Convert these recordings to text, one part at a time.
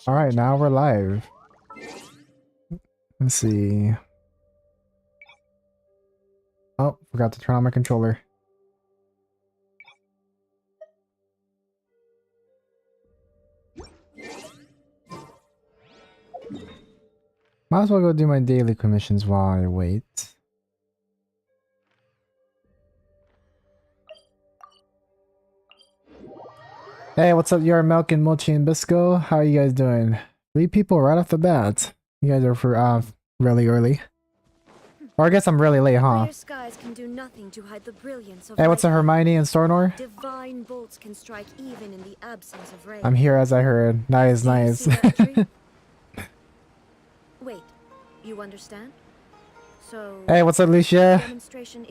Alright, now we're live. Let's see. Oh, forgot to turn on my controller. Might as well go do my daily commissions while I wait. Hey, what's up, you're Milk and Mochi and Bisco? How are you guys doing? 3 people right off the bat. You guys are for really early. Or I guess I'm really late, huh? Skies can do nothing to hide the brilliance of hey, what's up, Hermione and Stornor? Divine bolts can strike even in the absence of rain. I'm here as I heard. Nice, nice. Wait, you understand? So hey, what's up, Lucia?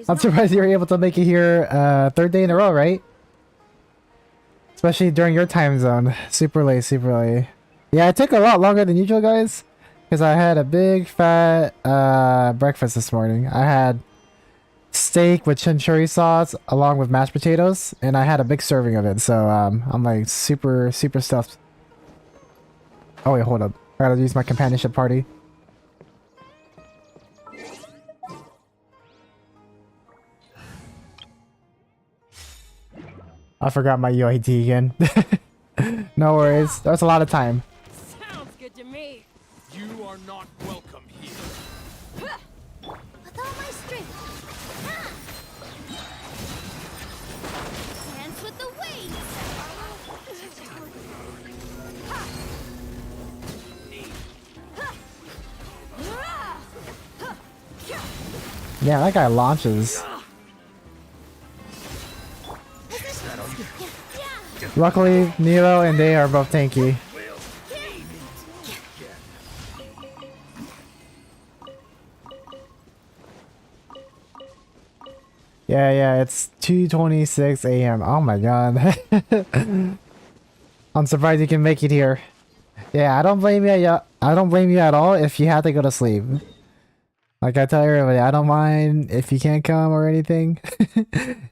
I'm surprised you were able to make it here 3rd day in a row, right? Especially during your time zone. Super late, super late. Yeah, it took a lot longer than usual, guys. Because I had a big fat breakfast this morning. I had steak with chimichurri sauce along with mashed potatoes. And I had a big serving of it. So I'm like super stuffed. Oh wait, hold up. I gotta use my companionship party. I forgot my UID again. No worries. That's a lot of time. Sounds good to me. You are not welcome here. With all my strength. Dance with the waves. Yeah, that guy launches. Luckily, Nilo and they are both tanky. Yeah, it's 2:26 a.m. Oh my god. I'm surprised you can make it here. Yeah, I don't blame you. I don't blame you at all if you have to go to sleep. Like I tell everybody, I don't mind if you can't come or anything.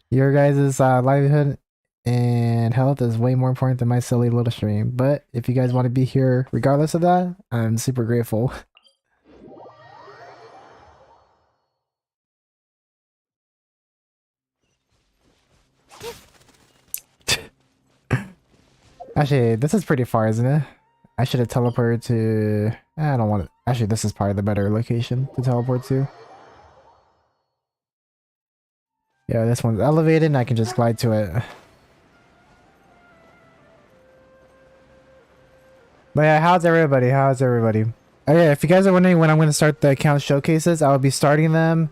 Your guys' livelihood and health is way more important than my silly little stream. But if you guys want to be here regardless of that, I'm super grateful. Actually, this is pretty far, isn't it? I should have teleported to... I don't want to... Actually, this is probably the better location to teleport to. Yeah, this one's elevated and I can just glide to it. But yeah, how's everybody? How's everybody? Oh yeah, if you guys are wondering when I'm going to start the account showcases, I will be starting them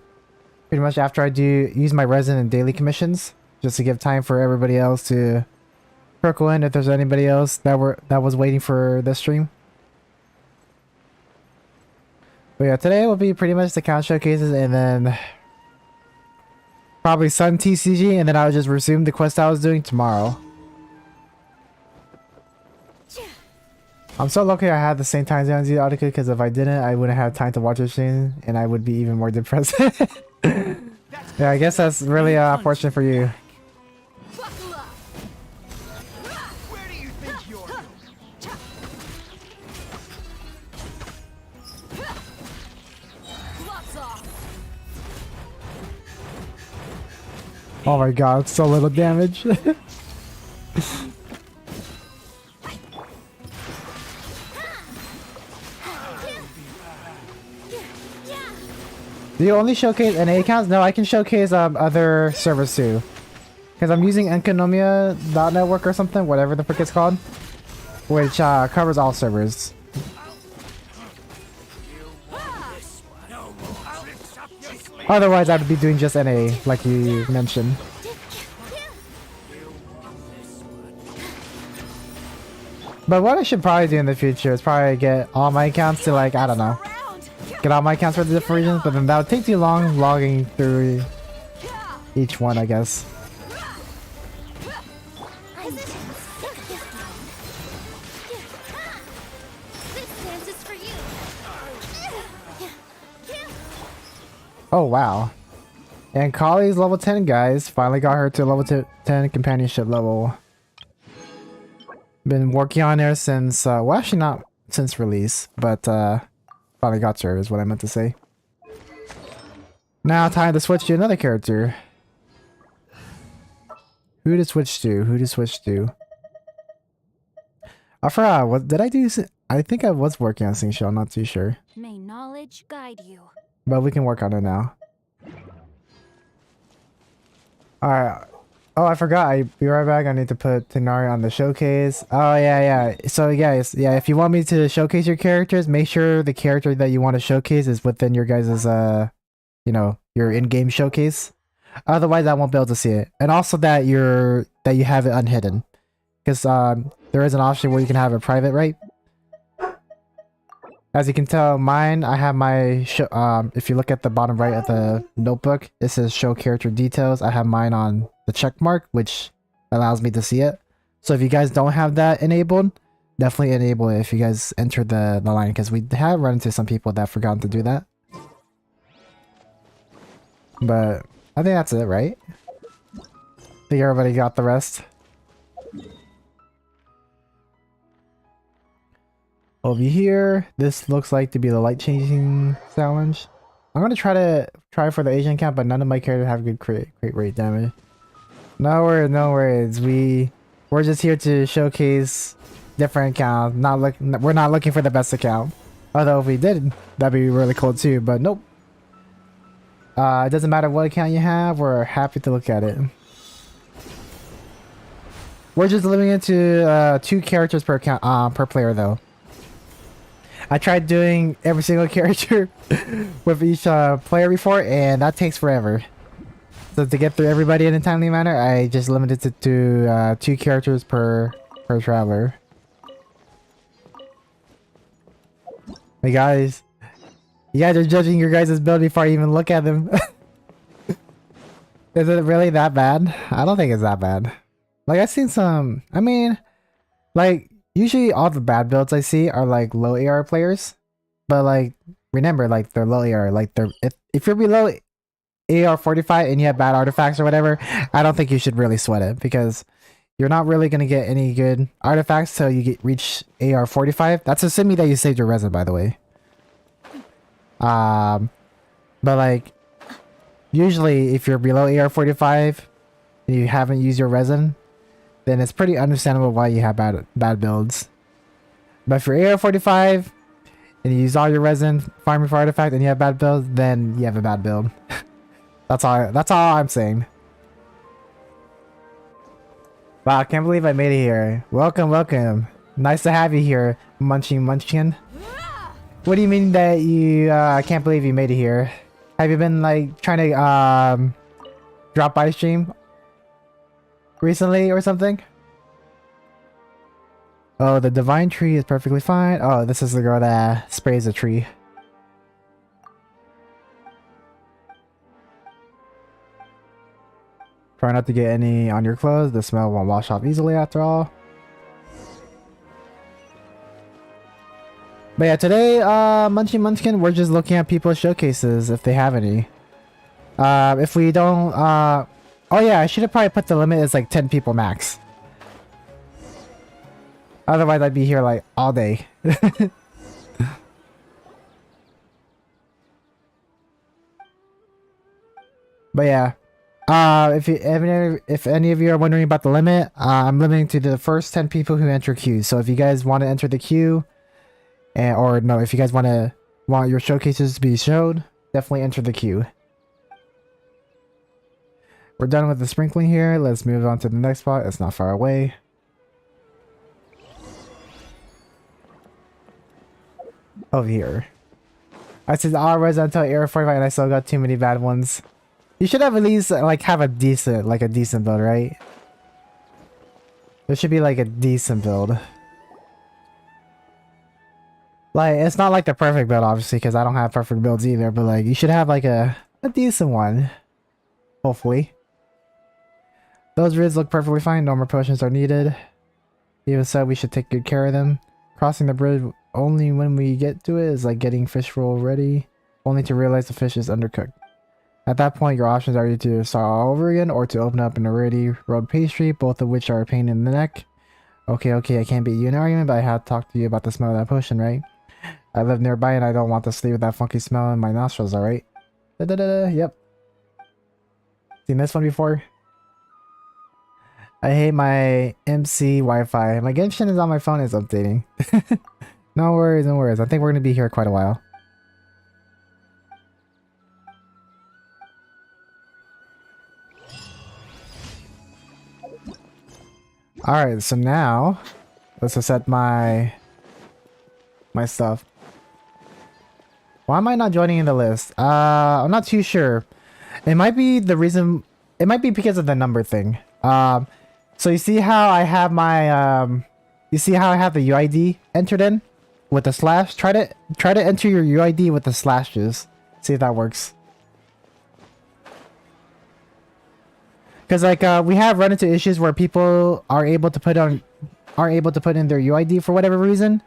pretty much after I use my resident daily commissions, just to give time for everybody else to trickle in if there's anybody else that was waiting for this stream. But yeah, today will be pretty much the account showcases and then probably Sun TCG, and then I'll just resume the quest I was doing tomorrow. I'm so lucky I had the same time zone as you, Audica, because if I didn't, I wouldn't have time to watch this stream, and I would be even more depressed. Yeah, I guess that's really fortunate for you. Where do you think you're going? Oh my god, so little damage. Do you only showcase NA accounts? No, I can showcase other servers too. Because I'm using Enconomia.network or something, whatever the frick it's called. Which covers all servers. Otherwise, I'd be doing just NA, like you mentioned. But what I should probably do in the future is probably get all my accounts to, like, I don't know. Get all my accounts for the different regions, but then that would take too long logging through each one, I guess. Oh wow. And Kali's level 10, guys. Finally got her to level 10 companionship level. Been working on her since, well, actually not since release, but finally got to her is what I meant to say. Now time to switch to another character. Who to switch to? Who to switch to? I forgot. What did I do? I think I was working on Sing Show. I'm not too sure. May knowledge guide you. But we can work on it now. Alright. Oh, I forgot. I'll be right back. I need to put Tenari on the showcase. Oh, yeah. So, guys, yeah, if you want me to showcase your characters, make sure the character that you want to showcase is within your guys' you know, your in-game showcase. Otherwise, I won't be able to see it. And also that you have it unhidden. Because there is an option where you can have it private, right? As you can tell, mine, I have my if you look at the bottom right of the notebook, it says show character details. I have mine on the check mark, which allows me to see it. So if you guys don't have that enabled, definitely enable it if you guys enter the line, because we have run into some people that forgot to do that. But I think that's it, right? I think everybody got the rest. Over here, this looks like to be the light changing challenge. I'm gonna try for the Asian account, but none of my characters have good crit rate damage. No worries. We're just here to showcase different accounts. We're not looking for the best account. Although if we did, that'd be really cool too. But nope. It doesn't matter what account you have. We're happy to look at it. We're just limited to 2 characters per account per player though. I tried doing every single character with each player before, and that takes forever. So to get through everybody in a timely manner, I just limited it to 2 characters per traveler. Hey guys, you guys are judging your guys' build before I even look at them. Is it really that bad? I don't think it's that bad. Like I've seen some. I mean, like. Usually all the bad builds I see are like low AR players, but like remember, like they're low AR, like they're if you're below AR 45 and you have bad artifacts or whatever, I don't think you should really sweat it, because you're not really gonna get any good artifacts till you reach AR 45. That's assuming that you saved your resin, by the way. But like usually if you're below AR 45 and you haven't used your resin, then it's pretty understandable why you have bad builds. But if you're AR 45 and you use all your resin farming for artifact and you have bad builds, then you have a bad build. That's all I'm saying. Wow, I can't believe I made it here. Welcome. Nice to have you here, Munchkin. What do you mean that you I can't believe you made it here? Have you been like trying to drop by stream recently or something? Oh, the divine tree is perfectly fine. Oh, this is the girl that sprays a tree. Try not to get any on your clothes. The smell won't wash off easily after all. But yeah, today, Munchkin, we're just looking at people's showcases if they have any. If we don't, oh yeah, I should have probably put the limit as like 10 people max. Otherwise, I'd be here like all day. But yeah, if any of you are wondering about the limit, I'm limiting to the first 10 people who enter queue. So if you guys want to enter the queue, or no, if you guys want your showcases to be showed, definitely enter the queue. We're done with the sprinkling here. Let's move on to the next spot. It's not far away. Over here. I said all res until AR 45 and I still got too many bad ones. You should have at least like have a decent build, right? There should be like a decent build. Like, it's not like the perfect build, obviously, because I don't have perfect builds either, but like you should have like a decent one. Hopefully. Those rids look perfectly fine. No more potions are needed. Even so, we should take good care of them. Crossing the bridge only when we get to it is like getting fish roll ready, only to realize the fish is undercooked. At that point, your options are either to start all over again or to open up an already rolled pastry, both of which are a pain in the neck. Okay, okay, I can't beat you in an argument, but I had to talk to you about the smell of that potion, right? I live nearby and I don't want to sleep with that funky smell in my nostrils, alright? Yep. Seen this one before? I hate my MC Wi-Fi. My Genshin is on my phone, it's updating. No worries, no worries. I think we're gonna be here quite a while. Alright, so now let's just set my stuff. Why am I not joining in the list? I'm not too sure. It might be the reason. It might be because of the number thing. So you see how I have my you see how I have the UID entered in with the slash? Try to enter your UID with the slashes. See if that works. Because like we have run into issues where people are able to put in their UID for whatever reason,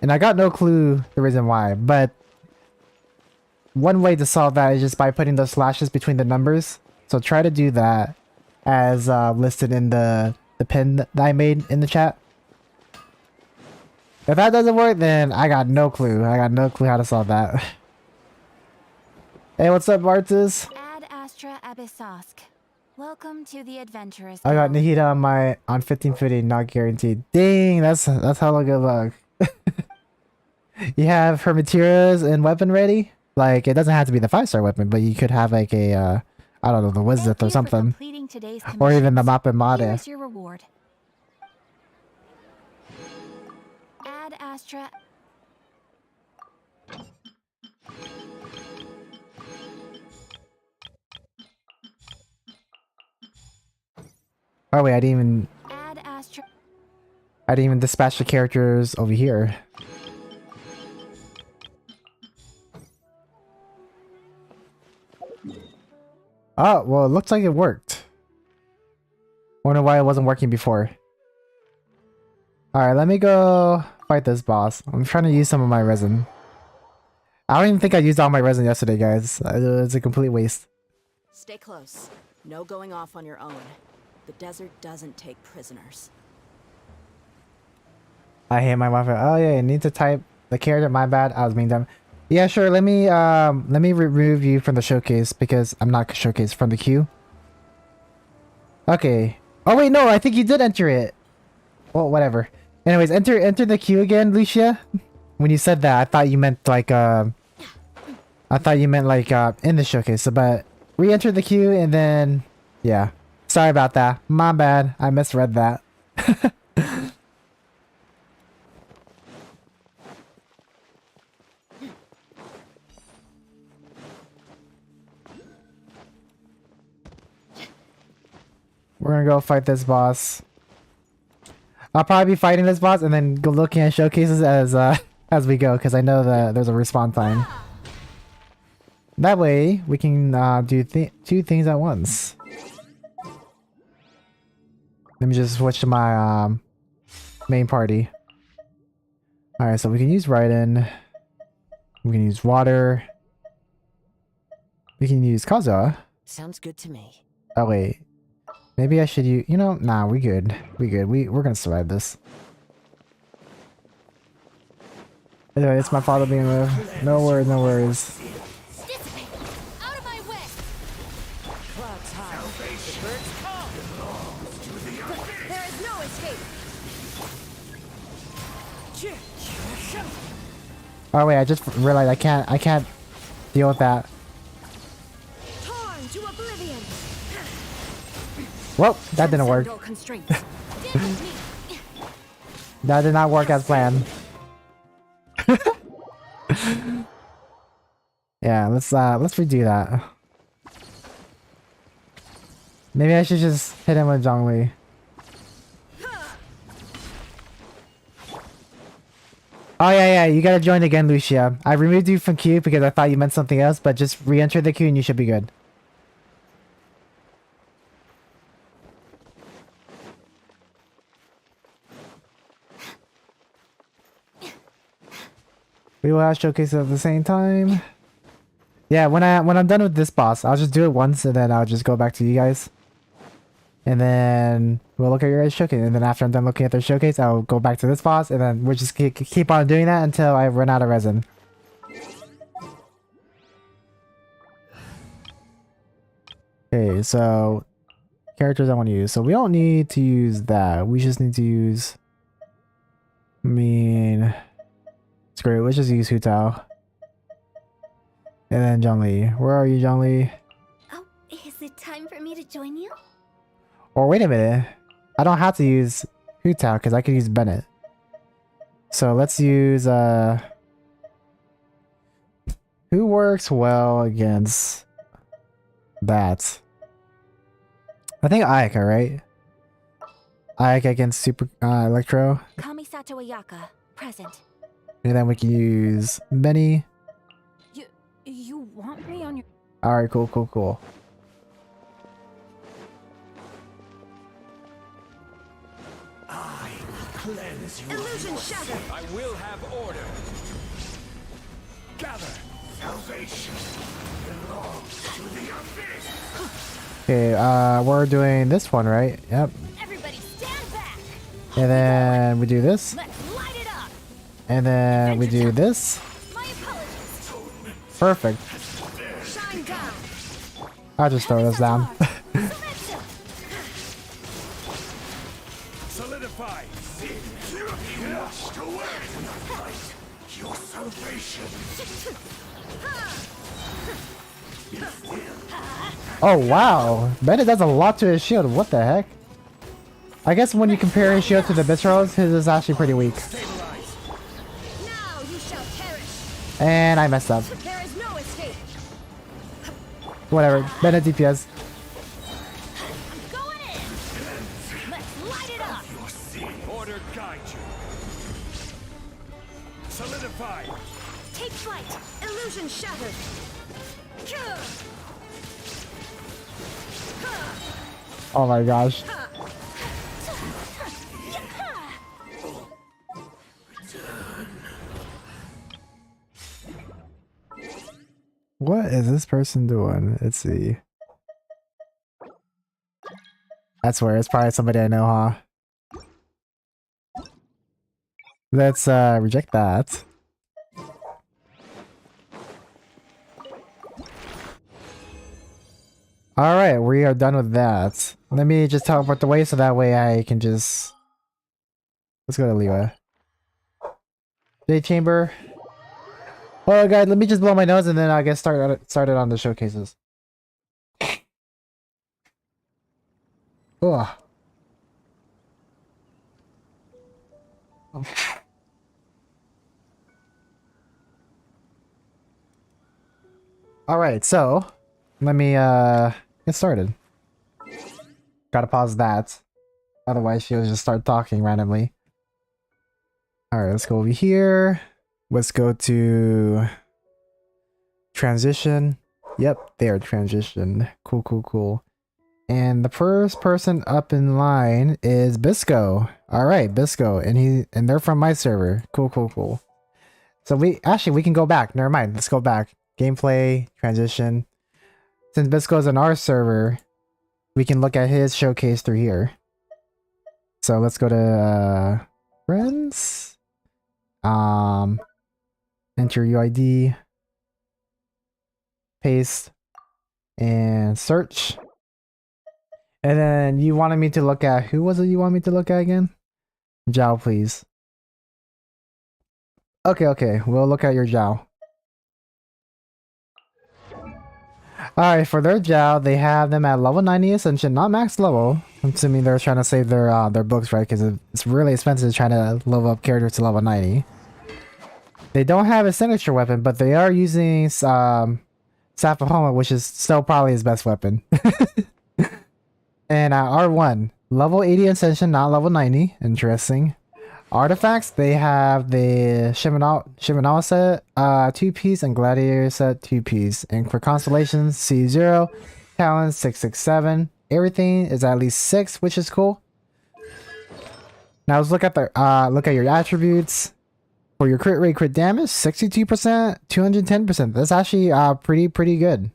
and I got no clue the reason why. But one way to solve that is just by putting those slashes between the numbers. So try to do that as listed in the pin that I made in the chat. If that doesn't work, then I got no clue. I got no clue how to solve that. Hey, what's up, Martus? Ad Astra Abyssosk. Welcome to the Adventurous. I got Guild. Nahida on 1550, not guaranteed. Dang, that's hella good luck. You have her materials and weapon ready? Like, it doesn't have to be the 5-star weapon, but you could have like a, I don't know, the Wizard Thank or you for something. completing today's Or even the commissions. Mappa Made. Here's your reward. Ad Astra. Oh wait, I didn't Ad Astra. even dispatch the characters over here. Oh, well, it looks like it worked. Wonder why it wasn't working before. Alright, let me go fight this boss. I'm trying to use some of my resin. I don't even think I used all my resin yesterday, guys. It's a complete waste. Stay close. No going off on your own. The desert doesn't take prisoners. I hate my Wi-Fi. Oh yeah, you need to type the character. My bad. I was being dumb. Yeah, sure. Let me remove you from the showcase because I'm not showcased from the queue. Okay. Oh wait, no. I think you did enter it. Well, whatever. Anyways, enter the queue again, Lucia. When you said that, I thought you meant like in the showcase. So, but re-enter the queue and then yeah. Sorry about that. My bad. I misread that. We're gonna go fight this boss. I'll probably be fighting this boss and then go looking at showcases as we go, because I know that there's a respawn time. That way we can do two things at once. Let me just switch to my main party. Alright, so we can use Raiden. We can use water. We can use Kazuha. Sounds good to me. Oh wait. Maybe I should use, nah, we good. We good. We're gonna survive this. Anyway, it's my father being moved. No worries, no worries. Dissipate. Out of my way. Clouds high. The birds come. There is no escape. Oh wait, I just realized I can't deal with that. Torn to oblivion. Well, that didn't work. Transcendental constraints. Damage me. That did not work as planned. Yeah, let's redo that. Maybe I should just hit him with Zhongli. Oh yeah, you gotta join again, Lucia. I removed you from queue because I thought you meant something else, but just re-enter the queue and you should be good. We will have showcases at the same time. Yeah, when I'm done with this boss, I'll just do it once and then I'll just go back to you guys. And then we'll look at your guys' showcase, and then after I'm done looking at their showcase, I'll go back to this boss, and then we'll just keep on doing that until I run out of resin. Okay, so characters I want to use. So we don't need to use that. We just need to use. I mean, screw it. Let's just use Hu Tao. And then Zhongli. Where are you, Zhongli? Oh, is it time for me to join you? Or wait a minute. I don't have to use Hu Tao because I could use Bennett. So let's use who works well against that? I think Ayaka, right? Ayaka against Super Electro. Kamisato Ayaka, present. And then we can use Benny. You want me on your... Alright, cool. I cleanse you. Illusion shattered. I will have order. Gather. Salvation belongs to the abyss. Okay, we're doing this one, right? Yep. Everybody stand back! And then we do this. Let's light it up! And then we do this. My apologies! Perfect. Shine down. I'll just throw this down. Solidify. Washed away. Your salvation. Oh wow, Bennett does a lot to his shield. What the heck? I guess when you compare his shield to the Bisros, his is actually pretty weak. Stabilize. Now you shall perish. And I messed up. There is no escape. Whatever. Bennett DPS. Going in! Let's light it up! Your sin. Order guide you. Solidify. Take flight. Illusion shattered. Oh my gosh. What is this person doing? Let's see. I swear, it's probably somebody I know, huh? Let's reject that. Alright, we are done with that. Let me just teleport away so that way I can just... Let's go to Liwa. Jade Chamber. Oh guys, let me just blow my nose and then I'll get started on the showcases. Ugh. Alright, so let me get started. Gotta pause that. Otherwise she'll just start talking randomly. Alright, let's go over here. Let's go to transition. Yep, there, transition. Cool. And the first person up in line is Bisco. Alright, Bisco. And they're from my server. Cool. So we can go back. Never mind. Let's go back. Gameplay, transition. Since Bisco's on our server, we can look at his showcase through here. So let's go to friends. Enter UID. Paste. And search. And then you wanted me to look at, who was it you want me to look at again? Zhao, please. Okay. We'll look at your Zhao. Alright, for their Zhao, they have them at level 90 Ascension, not max level. I'm assuming they're trying to save their books, right? Because it's really expensive trying to level up characters to level 90. They don't have a signature weapon, but they are using Sapahoma, which is still probably his best weapon. And R1, level 80 Ascension, not level 90. Interesting. Artifacts, they have the Shimanawa set 2-piece and Gladiator set 2-piece. And for constellations, C0, talents 667. Everything is at least 6, which is cool. Now let's look at your attributes. For your crit rate, crit damage, 62%, 210%. That's actually pretty good.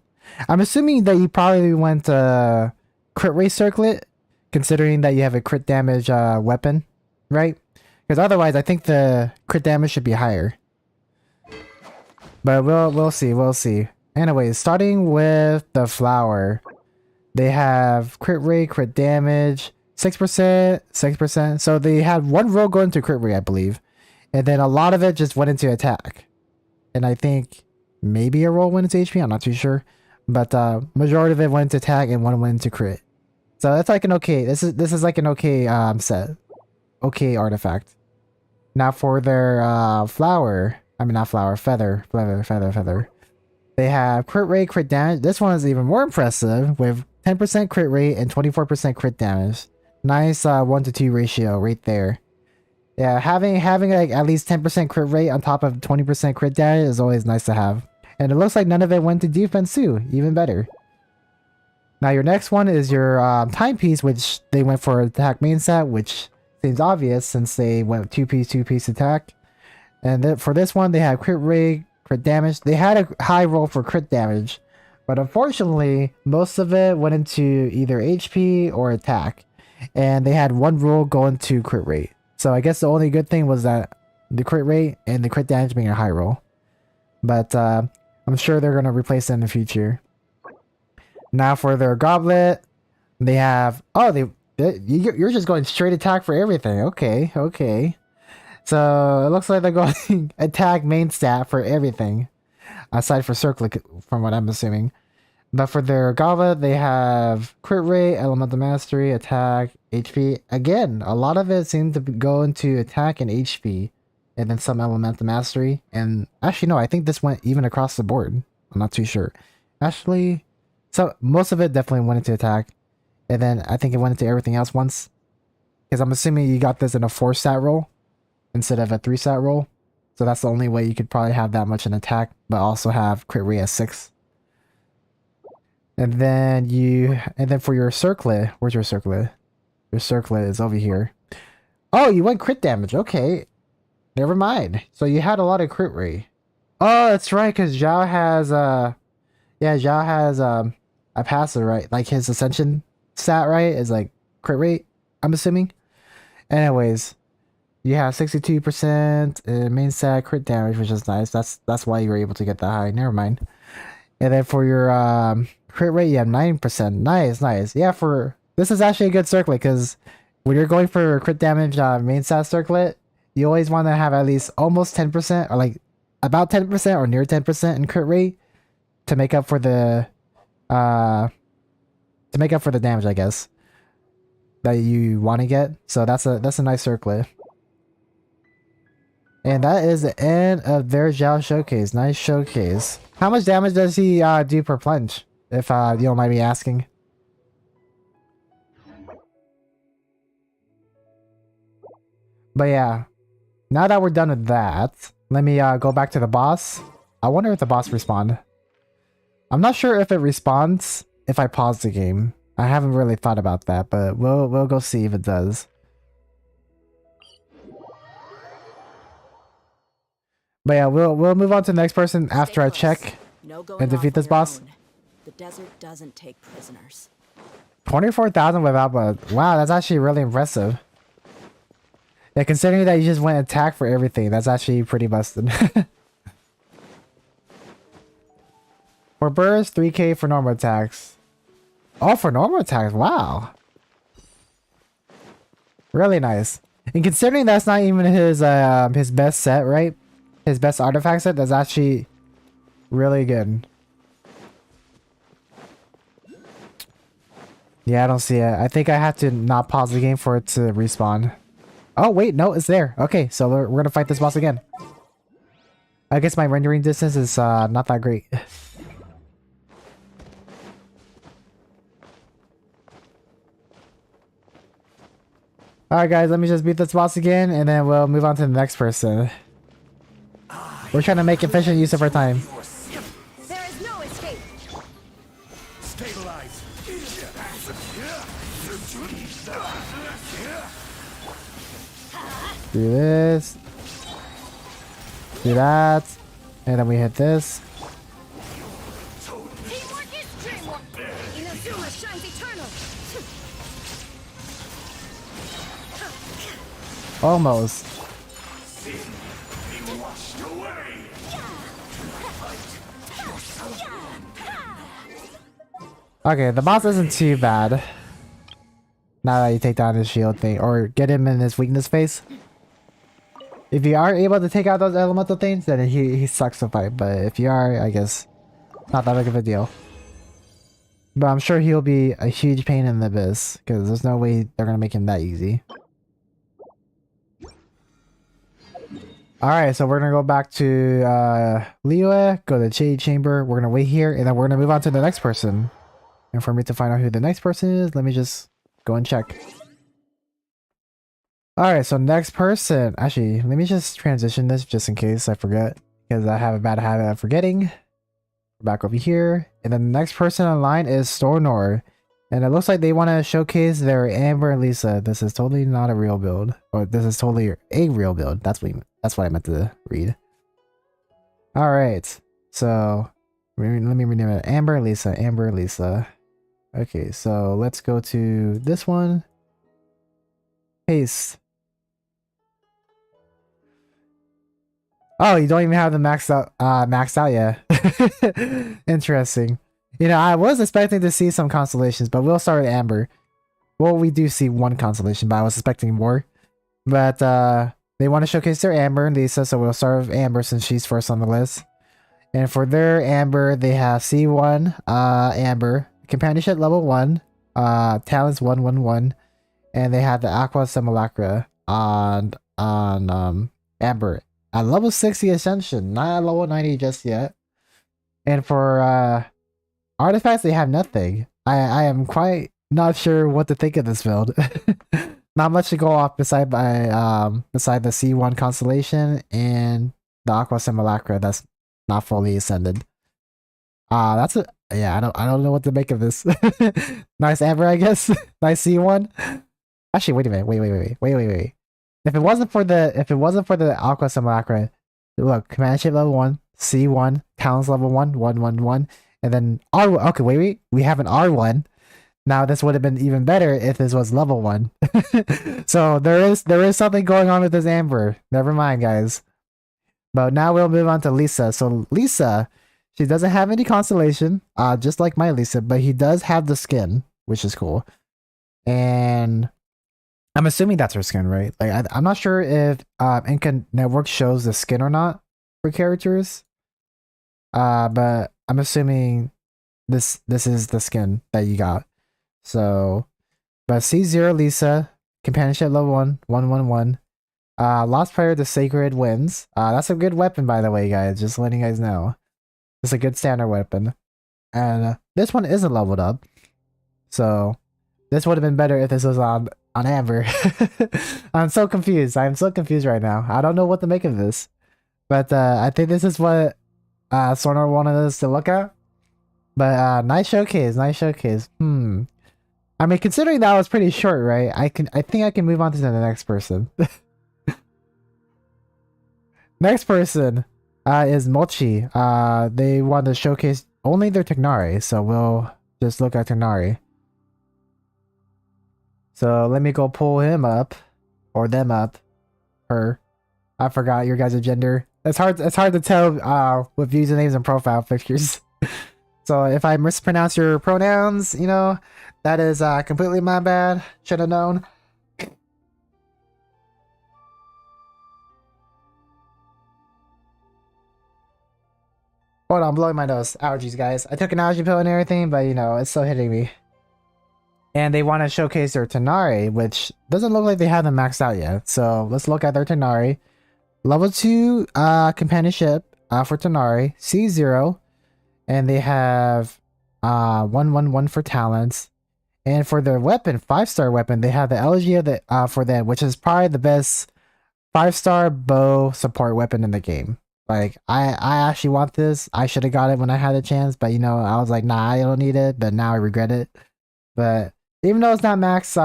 I'm assuming that you probably went crit rate circlet, considering that you have a crit damage weapon, right? Because otherwise, I think the crit damage should be higher. But we'll see. Anyways, starting with the flower, they have crit rate, crit damage, 6%, 6%. So they had one roll go into crit rate, I believe, and then a lot of it just went into attack. And I think maybe a roll went into HP. I'm not too sure, but majority of it went into attack and one went into crit. So that's like an okay. This is like an okay set, okay artifact. Now for their flower, I mean not flower, feather. They have crit rate, crit damage. This one is even more impressive with 10% crit rate and 24% crit damage. Nice 1 to 2 ratio right there. Yeah, having like at least 10% crit rate on top of 20% crit damage is always nice to have. And it looks like none of it went to defense too, even better. Now your next one is your timepiece, which they went for attack main set, which seems obvious since they went 2-piece attack. And then for this one, they have crit rate, crit damage. They had a high roll for crit damage, but unfortunately, most of it went into either HP or attack. And they had one roll go into crit rate. So I guess the only good thing was that the crit rate and the crit damage being a high roll. But I'm sure they're going to replace it in the future. Now for their goblet, they have... Oh, you're just going straight attack for everything. Okay. So it looks like they're going attack main stat for everything. Aside for circlet, from what I'm assuming. But for their goblet, they have crit rate, elemental mastery, attack, HP. Again, a lot of it seemed to go into attack and HP. And then some elemental mastery. And actually, no, I think this went even across the board. I'm not too sure. Actually, so most of it definitely went into attack. And then I think it went into everything else once. Because I'm assuming you got this in a 4-stat roll instead of a 3-stat roll. So that's the only way you could probably have that much in attack, but also have crit rate at 6. And then for your circlet, where's your circlet? Your circlet is over here. Oh, you went crit damage. Okay. Never mind. So you had a lot of crit rate. Oh, that's right, because Zhao has Zhao has a passive, right? Like his ascension stat, right? Is like crit rate, I'm assuming. Anyways, you have 62% main stat crit damage, which is nice. That's why you were able to get that high. Never mind. And then for your crit rate, you have 9%. Nice. Yeah, this is actually a good circlet, because when you're going for crit damage main stat circlet, you always want to have at least almost 10%, or like about 10% or near 10% in crit rate to make up for the damage, I guess, that you want to get. So that's a nice circlet. And that is the end of their Zhao showcase. Nice showcase. How much damage does he do per plunge, if you don't mind me asking? But yeah, now that we're done with that, let me go back to the boss. I wonder if the boss respawned. I'm not sure if it respawns if I pause the game. I haven't really thought about that, but we'll go see if it does. But yeah, we'll move on to the next person after I check and defeat this boss. The desert doesn't take prisoners. 24,000 without, but wow, that's actually really impressive. Yeah, considering that you just went attack for everything, that's actually pretty busted. For burst, 3k for normal attacks. Oh, for normal attacks, wow. Really nice. And considering that's not even his best set, right? His best artifact set, that's actually really good. Yeah, I don't see it. I think I have to not pause the game for it to respawn. Oh, wait, no, it's there. Okay, so we're gonna fight this boss again. I guess my rendering distance is not that great. Alright guys, let me just beat this boss again, and then we'll move on to the next person. We're trying to make efficient use of our time. There is no escape. Stabilize. Do this. Do that. And then we hit this. Teamwork is dreamwork. Inazuma shines eternal. Almost. Sin be washed away. Okay, the boss isn't too bad. Now that you take down his shield thing, or get him in his weakness phase. If you are able to take out those elemental things, then he sucks to fight. But if you are, I guess, not that big of a deal. But I'm sure he'll be a huge pain in the abyss, because there's no way they're gonna make him that easy. Alright, so we're gonna go back to Liyue, go to the Shade Chamber, we're gonna wait here, and then we're gonna move on to the next person. And for me to find out who the next person is, let me just go and check. Alright, so next person. Actually, let me just transition this just in case I forget. Because I have a bad habit of forgetting. Back over here. And then the next person in line is Stornor. And it looks like they want to showcase their Amber and Lisa. This is totally not a real build. Or this is totally a real build. That's what I meant to read. Alright. So, let me rename it. Amber, Lisa. Amber, Lisa. Okay, so let's go to this one. Paste. Oh, you don't even have the maxed out yet. Interesting. You know, I was expecting to see some constellations, but we'll start with Amber. Well, we do see one constellation, but I was expecting more. But they want to showcase their Amber and Lisa, so we'll start with Amber since she's first on the list. And for their Amber, they have C1 Amber, companionship level 1, talents 111, and they have the Aqua Simulacra on Amber. At level 60 Ascension, not at level 90 just yet. And for artifacts, they have nothing. I am quite not sure what to think of this build. Not much to go off beside the C1 Constellation and the Aqua Simulacra that's not fully ascended. That's a yeah. I don't know what to make of this. Nice Amber, I guess. Nice C1. Actually, wait a minute. Wait. If it wasn't for the Aqua Simulacra, look, companionship level 1, C1, talents level 1, 111, and then R1. Okay, wait. We have an R1. Now this would have been even better if this was level 1. So there is something going on with this Amber. Never mind, guys. But now we'll move on to Lisa. So Lisa, she doesn't have any constellation, just like my Lisa, but he does have the skin, which is cool. And I'm assuming that's her skin, right? Like I'm not sure if Inca Network shows the skin or not for characters. But I'm assuming this is the skin that you got. So, but C0 Lisa, companionship level 1, 111. Lost Prayer, the Sacred Winds. That's a good weapon, by the way, guys. Just letting you guys know. It's a good standard weapon. And this one isn't leveled up. So, this would have been better if this was on Amber. I'm so confused. I'm so confused right now. I don't know what to make of this. But I think this is what Sorno wanted us to look at. But nice showcase. I mean, considering that was pretty short, right? I think I can move on to the next person. Next person is Mochi. They want to showcase only their Tignari, so we'll just look at Tignari. So let me go pull him up, or them up, her. I forgot your guys' gender. It's hard to tell with usernames and profile pictures. So if I mispronounce your pronouns, you know, that is completely my bad. Should have known. Hold on, I'm blowing my nose. Allergies, guys. I took an allergy pill and everything, but you know, it's still hitting me. And they want to showcase their Tignari, which doesn't look like they have them maxed out yet. So let's look at their Tignari. Level 2 companionship for Tignari, C0. And they have 111 for talents. And for their weapon, 5-star weapon, they have the elegy of the for them, which is probably the best 5-star bow support weapon in the game. Like I actually want this. I should have got it when I had a chance, but you know, I was like, nah, I don't need it, but now I regret it. But even though it's not max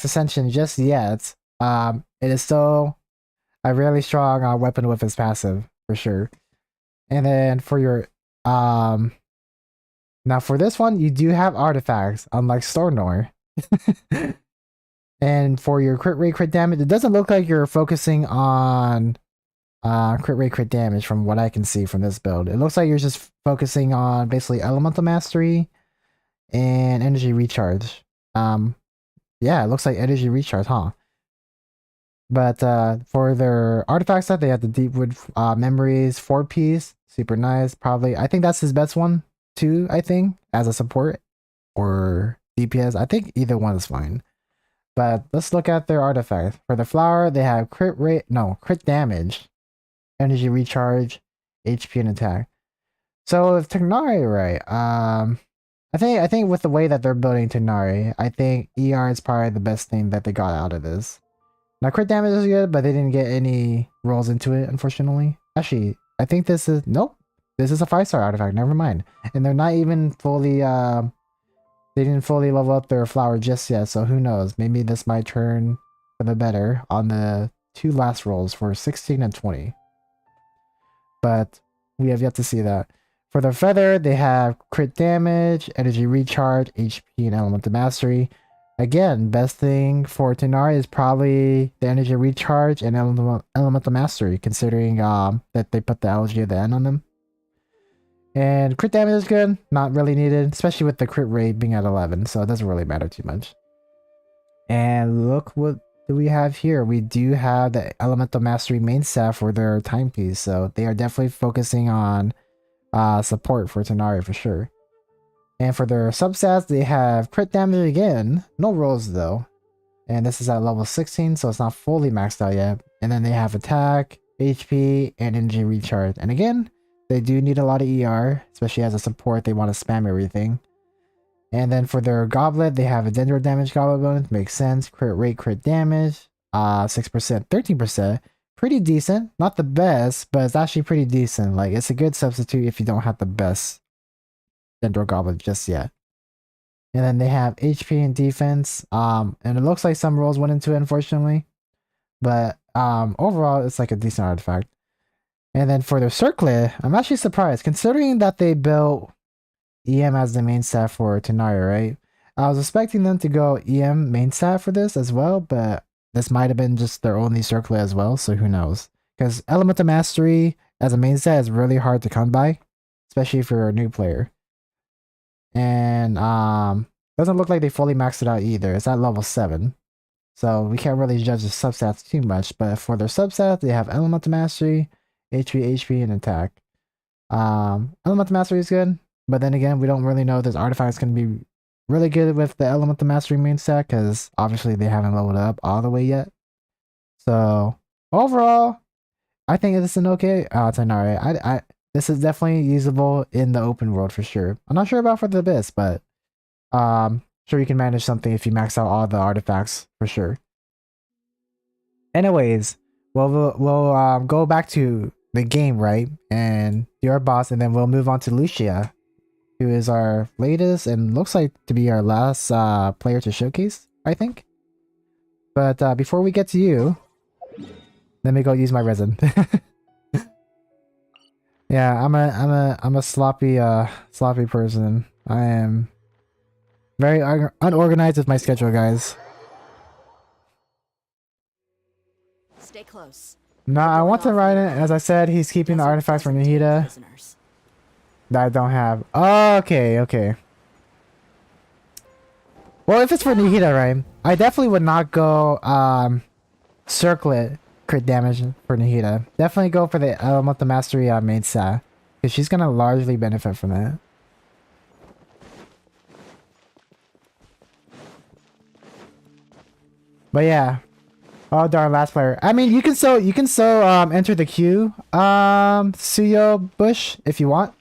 ascension just yet, it is still a really strong weapon with its passive for sure. And then for your now for this one, you do have artifacts, unlike Stornor. And for your crit rate, crit damage, it doesn't look like you're focusing on crit rate, crit damage from what I can see from this build. It looks like you're just focusing on basically elemental mastery and energy recharge. Yeah, it looks like energy recharge, huh? But for their artifact set, they have the Deepwood Memories 4-piece. Super nice. Probably, I think that's his best one too, I think, as a support or DPS. I think either one is fine. But let's look at their artifact. For the flower, they have crit damage, energy recharge, HP, and attack. So with Tignari, right? I think with the way that they're building Tignari, I think ER is probably the best thing that they got out of this. Now crit damage is good, but they didn't get any rolls into it, unfortunately. Actually, I think this is nope. This is a 5-star artifact. Never mind. And they're not even fully they didn't fully level up their flower just yet, so who knows? Maybe this might turn for the better on the 2 last rolls for 16 and 20. But we have yet to see that. For the feather, they have crit damage, energy recharge, HP, and elemental mastery. Again, best thing for Tignari is probably the energy recharge and elemental mastery, considering that they put the LG at the end on them. And crit damage is good, not really needed, especially with the crit rate being at 11, so it doesn't really matter too much. And look what do we have here. We do have the elemental mastery main set for their timepiece, so they are definitely focusing on support for Tignari for sure. And for their substats, they have crit damage again, no rolls though. And this is at level 16, so it's not fully maxed out yet. And then they have attack, HP, and energy recharge. And again, they do need a lot of ER, especially as a support, they want to spam everything. And then for their goblet, they have a dendro damage goblet bonus, makes sense. Crit rate, crit damage, 6%, 13%. Pretty decent, not the best, but it's actually pretty decent. Like, it's a good substitute if you don't have the best dendro goblet just yet. And then they have HP and defense, and it looks like some rolls went into it, unfortunately. But overall, it's like a decent artifact. And then for their circlet, I'm actually surprised, considering that they built EM as the main stat for Tignari, right? I was expecting them to go EM main stat for this as well, but this might have been just their only circlet as well, so who knows? Because Elemental Mastery as a main stat is really hard to come by, especially if you're a new player. And doesn't look like they fully maxed it out either. It's at level 7. So we can't really judge the substats too much, but for their substats, they have Elemental Mastery, HP, and attack. Elemental Mastery is good, but then again, we don't really know if this artifact is going to be really good with the Elemental Mastery main stat, because obviously they haven't leveled up all the way yet. So overall, I think it's an okay Tignari. This is definitely usable in the open world for sure. I'm not sure about for the Abyss, but sure you can manage something if you max out all the artifacts for sure. Anyways, we'll go back to the game, right? And your boss, and then we'll move on to Lucia, who is our latest and looks like to be our last player to showcase, I think. But before we get to you, let me go use my resin. Yeah, I'm a sloppy person. I am very unorganized with my schedule, guys. Stay close. No, I want to write it. As I said, he's keeping the artifacts for Nahida that I don't have. Oh, okay. Well, if it's for Nahida, right? I definitely would not go circlet crit damage for Nahida. Definitely go for the Elemental Mastery main stat, because she's gonna largely benefit from that. But yeah. Oh darn, last player. I mean, you can so enter the queue, Suyo Bush, if you want.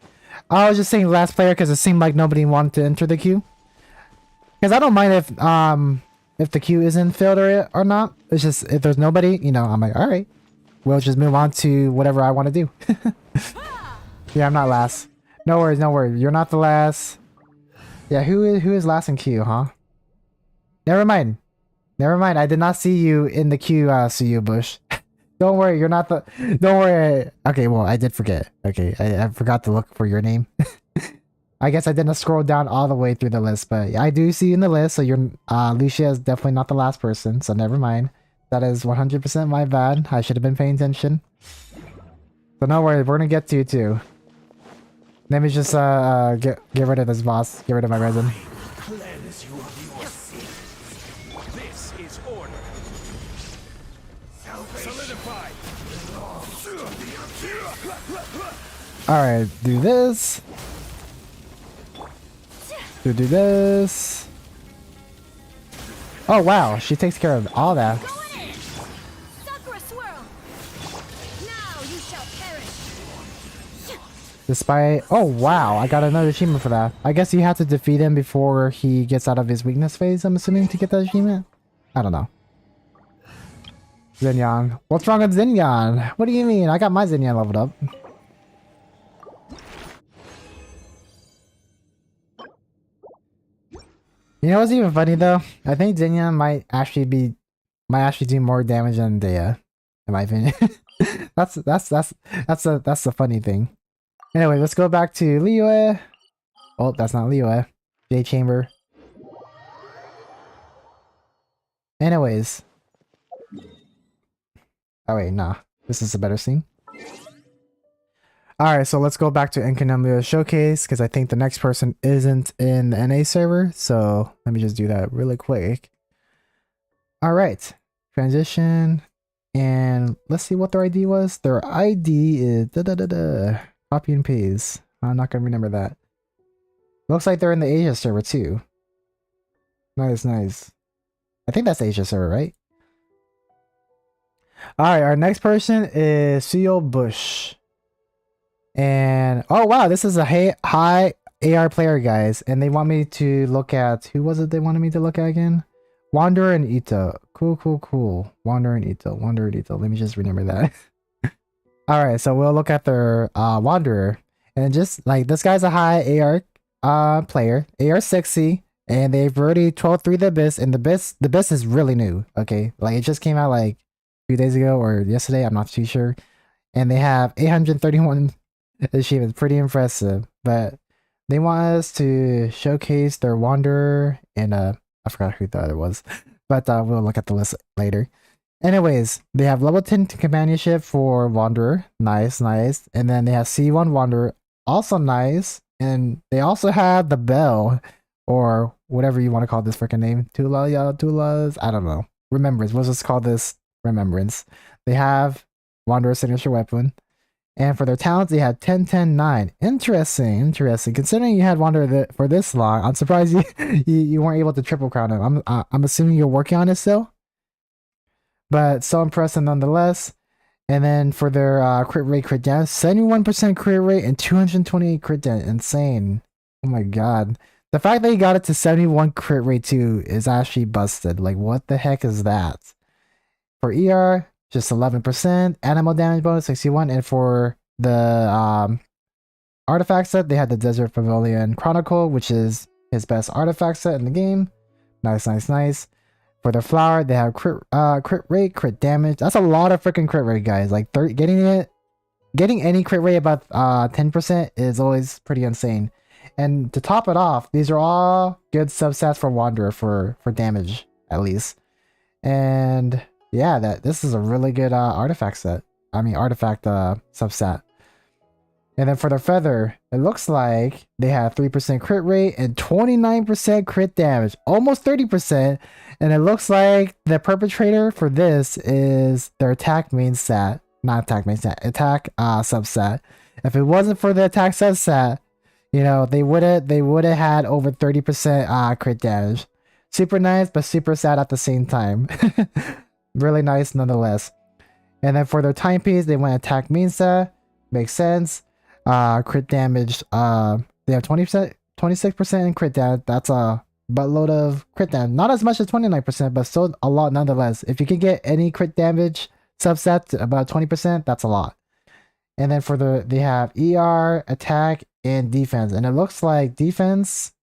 I was just saying last player because it seemed like nobody wanted to enter the queue. Because I don't mind if the queue isn't filled or not. It's just if there's nobody, you know, I'm like, all right, we'll just move on to whatever I want to do. Yeah, I'm not last. No worries. You're not the last. Yeah, who is last in queue, huh? Never mind. I did not see you in the queue, Suyu Bush. Don't worry, you're not the... Don't worry. Okay, well, I did forget. Okay, I forgot to look for your name. I guess I didn't scroll down all the way through the list, but I do see you in the list. So you're Lucia is definitely not the last person. So never mind. That is 100% my bad. I should have been paying attention. So no worries, we're gonna get to you too. Let me just get rid of this boss. Get rid of my resin. Cleanse you of your sins. This is order. Solidify. Alright, do this. Do this. Oh wow, she takes care of all that. Despite, oh wow, I got another achievement for that. I guess you have to defeat him before he gets out of his weakness phase, I'm assuming, to get that achievement? I don't know. Xinyan. What's wrong with Xinyan? What do you mean? I got my Xinyan leveled up. You know what's even funny though? I think Xinyan might actually do more damage than Dea, in my opinion. that's the funny thing. Anyway, let's go back to Liyue. Oh, that's not Liyue. J Chamber. Anyways. Oh wait, nah. This is a better scene. Alright, so let's go back to Enkanomiya Showcase, because I think the next person isn't in the NA server, so let me just do that really quick. Alright. Transition. And let's see what their ID was. Their ID is copy and paste. I'm not gonna remember that. Looks like they're in the Asia server too. Nice, nice. I think that's Asia server, right? Alright, our next person is Suyo Bush. And oh wow, this is a high AR player, guys. And they want me to look at, who was it they wanted me to look at again? Wanderer and Ito. Cool. Wanderer and Ito. Let me just remember that. Alright, so we'll look at their Wanderer. And just like, this guy's a high AR player. AR 60. And they've already 12-3 the Abyss. And the Abyss is really new. Okay. Like, it just came out like 2 days ago or yesterday. I'm not too sure. And they have 831 achievements. Pretty impressive. But they want us to showcase their Wanderer and I forgot who the other was. But we'll look at the list later. Anyways, they have level 10 companionship for Wanderer. Nice. And then they have C1 Wanderer. Also nice. And they also have the Bell. Or whatever you want to call this freaking name. Tulas. I don't know. Remembrance. We'll just call this Remembrance. They have Wanderer signature weapon. And for their talents, they have 10-10-9. Interesting. Considering you had Wanderer for this long, I'm surprised you weren't able to triple crown him. I'm assuming you're working on it still. But so impressive nonetheless. And then for their crit rate, crit damage, 71% crit rate and 228 crit damage. Insane. Oh my god. The fact that he got it to 71 crit rate too is actually busted. Like, what the heck is that? For ER, just 11%. Animal damage bonus, 61. And for the artifact set, they had the Desert Pavilion Chronicle, which is his best artifact set in the game. Nice. For the flower, they have crit rate, crit damage. That's a lot of freaking crit rate, guys. Like, getting any crit rate above 10% is always pretty insane. And to top it off, these are all good subsets for Wanderer for damage, at least. And yeah, this is a really good artifact set. I mean, artifact subset. And then for their feather, it looks like they have 3% crit rate and 29% crit damage, almost 30%. And it looks like the perpetrator for this is their attack main stat, not attack main stat, attack subset. If it wasn't for the attack subset, you know, they would have had over 30% crit damage. Super nice, but super sad at the same time. Really nice nonetheless. And then for their timepiece, they went attack main stat. Makes sense. Crit damage, they have 26% in crit damage. That's a buttload of crit damage. Not as much as 29%, but still a lot nonetheless. If you can get any crit damage subset about 20%, that's a lot. And then for they have ER, attack, and defense. And it looks like defense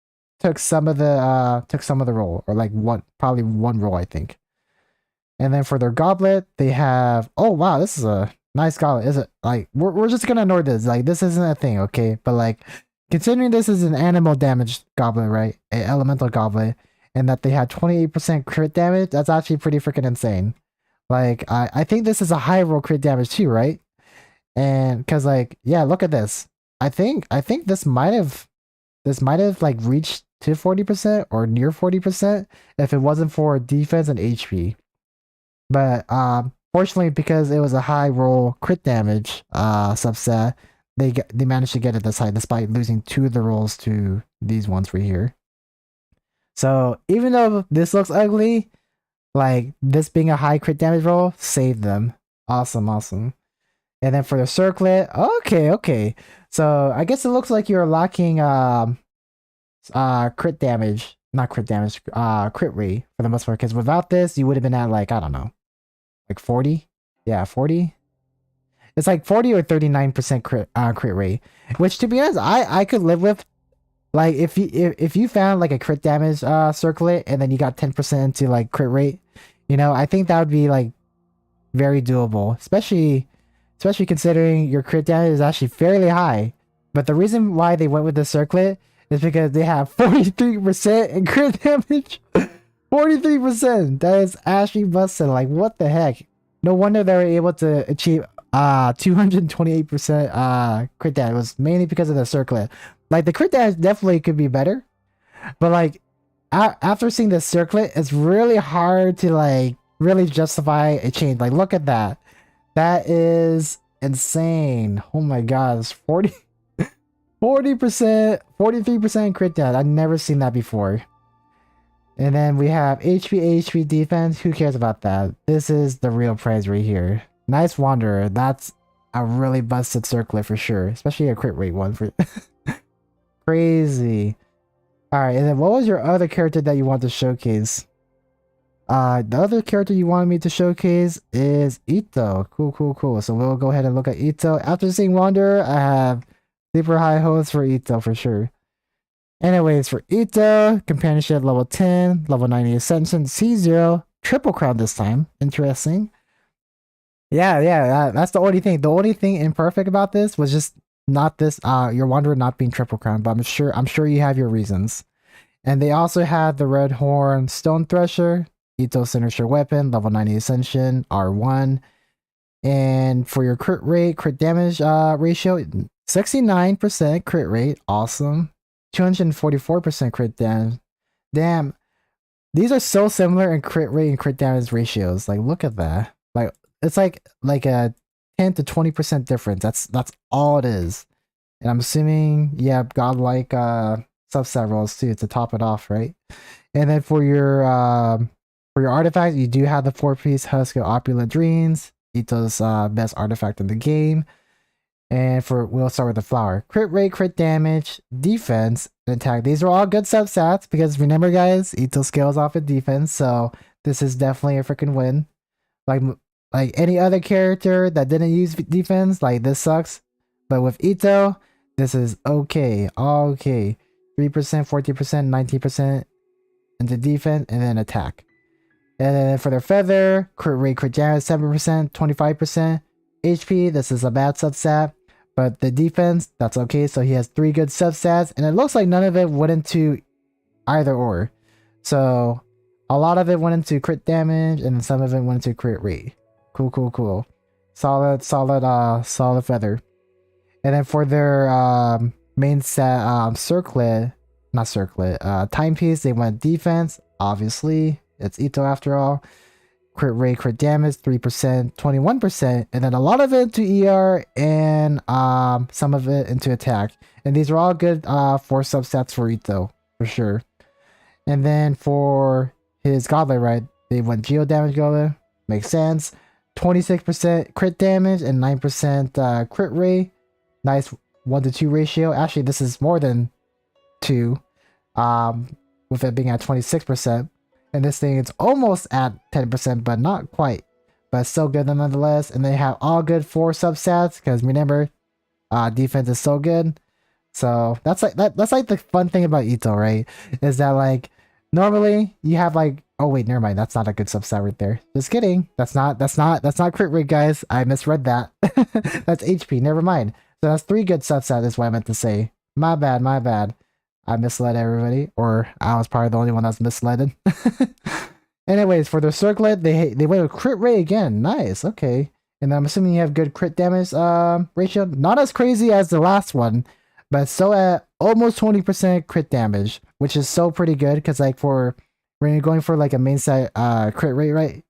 took some of the role, or like probably one role, I think. And then for their goblet, they have, oh wow, this is a nice goblet. Is it like we're just gonna ignore this? Like, this isn't a thing, okay? But like, considering this is an animal damage goblet, right? An elemental goblet, and that they had 28% crit damage, that's actually pretty freaking insane. Like, I think this is a high roll crit damage too, right? And because like, yeah, look at this. I think this might have like reached to 40% or near 40% if it wasn't for defense and HP. But fortunately, because it was a high roll crit damage subset, they managed to get it this high despite losing 2 of the rolls to these ones right here. So even though this looks ugly, like this being a high crit damage roll saved them. Awesome. And then for the circlet, okay. So I guess it looks like you're lacking crit damage, not crit damage, crit rate for the most part. Because without this, you would have been at like, I don't know, like 40. Yeah, 40. It's like 40 or 39% crit rate, which to be honest, I could live with. Like if you found like a crit damage circlet and then you got 10% into like crit rate, you know, I think that would be like very doable, especially considering your crit damage is actually fairly high. But the reason why they went with the circlet is because they have 43% in crit damage. 43%. That is actually busted. Like what the heck? No wonder they were able to achieve 228% crit damage. It was mainly because of the circlet. Like the crit damage definitely could be better, but like after seeing the circlet, it's really hard to like really justify a change. Like look at that. That is insane. Oh my god, it's 40% 43% crit damage. I've never seen that before. And then we have HP defense. Who cares about that? This is the real prize right here. Nice Wanderer. That's a really busted circlet for sure, especially a crit rate one for crazy. All right, and then what was your other character that you want to showcase? The other character you wanted me to showcase is Ito. Cool. So we'll go ahead and look at Ito. After seeing Wanderer, I have super high hopes for Ito for sure. Anyways, for Ito, companionship level 10, level 90 ascension, C0, triple crown this time. Interesting. Yeah, that's the only thing. The only thing imperfect about this was just not this your Wanderer not being triple crown, but I'm sure you have your reasons. And they also had the Red Horn Stone Thresher, Ito signature weapon, level 90 ascension, R1. And for your crit rate, crit damage ratio, 69% crit rate, awesome. 244% crit damage. Damn. These are so similar in crit rate and crit damage ratios. Like look at that. Like it's like a 10 to 20% difference. That's all it is. And I'm assuming, yeah, godlike subset rolls too to top it off, right? And then for your artifacts, you do have the 4-piece Husk of Opulent Dreams, Ito's best artifact in the game. And we'll start with the flower. Crit rate, crit damage, defense, and attack. These are all good substats because remember guys, Ito scales off in defense, so this is definitely a freaking win. Like any other character that didn't use defense, like this sucks. But with Ito, this is okay. All okay. 3%, 40%, 19% into defense, and then attack. And then for their feather, crit rate, crit damage, 7%, 25%. HP, this is a bad substat. But the defense, that's okay. So he has 3 good substats. And it looks like none of it went into either or. So a lot of it went into crit damage, and then some of it went into crit rate. Cool. Solid feather. And then for their main set timepiece, they went defense. Obviously, it's Ito after all. Crit rate, crit damage, 3%, 21%, and then a lot of it into ER and some of it into attack. And these are all good 4 subsets for Ito, for sure. And then for his Goblet, right, they went Geo Damage Goblet, makes sense. 26% crit damage and 9% crit rate. Nice 1-to-2 ratio. Actually, this is more than 2, with it being at 26%. And this thing is almost at 10%, but not quite. But still good nonetheless. And they have all good 4 substats, because remember, defense is so good. So that's like the fun thing about Ito, right? Is that like normally you have like, oh wait, never mind, that's not a good substat right there. Just kidding. That's not crit rate, guys. I misread that. That's HP, never mind. So that's 3 good substats is what I meant to say. My bad, my bad. I misled everybody, or I was probably the only one that's misled. Anyways, for their circlet, they went with crit rate again. Nice, okay. And I'm assuming you have good crit damage ratio. Not as crazy as the last one, but still at almost 20% crit damage, which is so pretty good. Because like for when you're going for like a main set crit rate, right?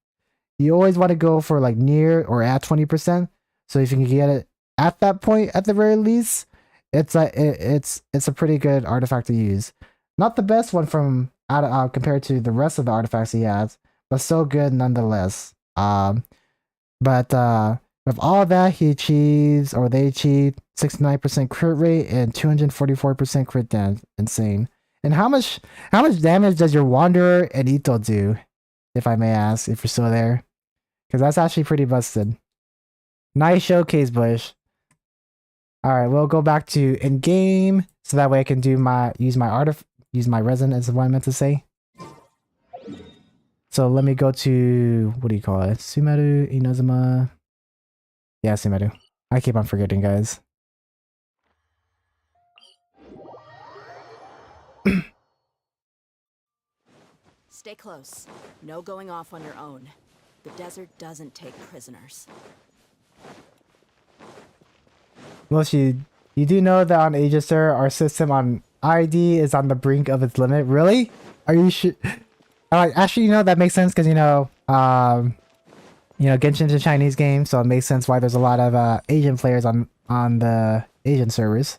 You always want to go for like near or at 20%. So if you can get it at that point, at the very least, it's like it's a pretty good artifact to use. Not the best one from compared to the rest of the artifacts he has, but still good nonetheless. But with all that, he achieves, or they achieve, 69% crit rate and 244% crit damage. Insane. And how much damage does your Wanderer and Ito do, if I may ask, if you're still there? Because that's actually pretty busted. Nice showcase, Bush. Alright, we'll go back to in-game, so that way I can use my resin, is what I meant to say. So let me go to, what do you call it? Sumeru, Inazuma. Yeah, Sumeru. I keep on forgetting, guys. Stay close. No going off on your own. The desert doesn't take prisoners. Well, you do know that on Aegis, our system on ID is on the brink of its limit. Really? Are you sure? Actually, you know, that makes sense because, Genshin's a Chinese game, so it makes sense why there's a lot of Asian players on the Asian servers.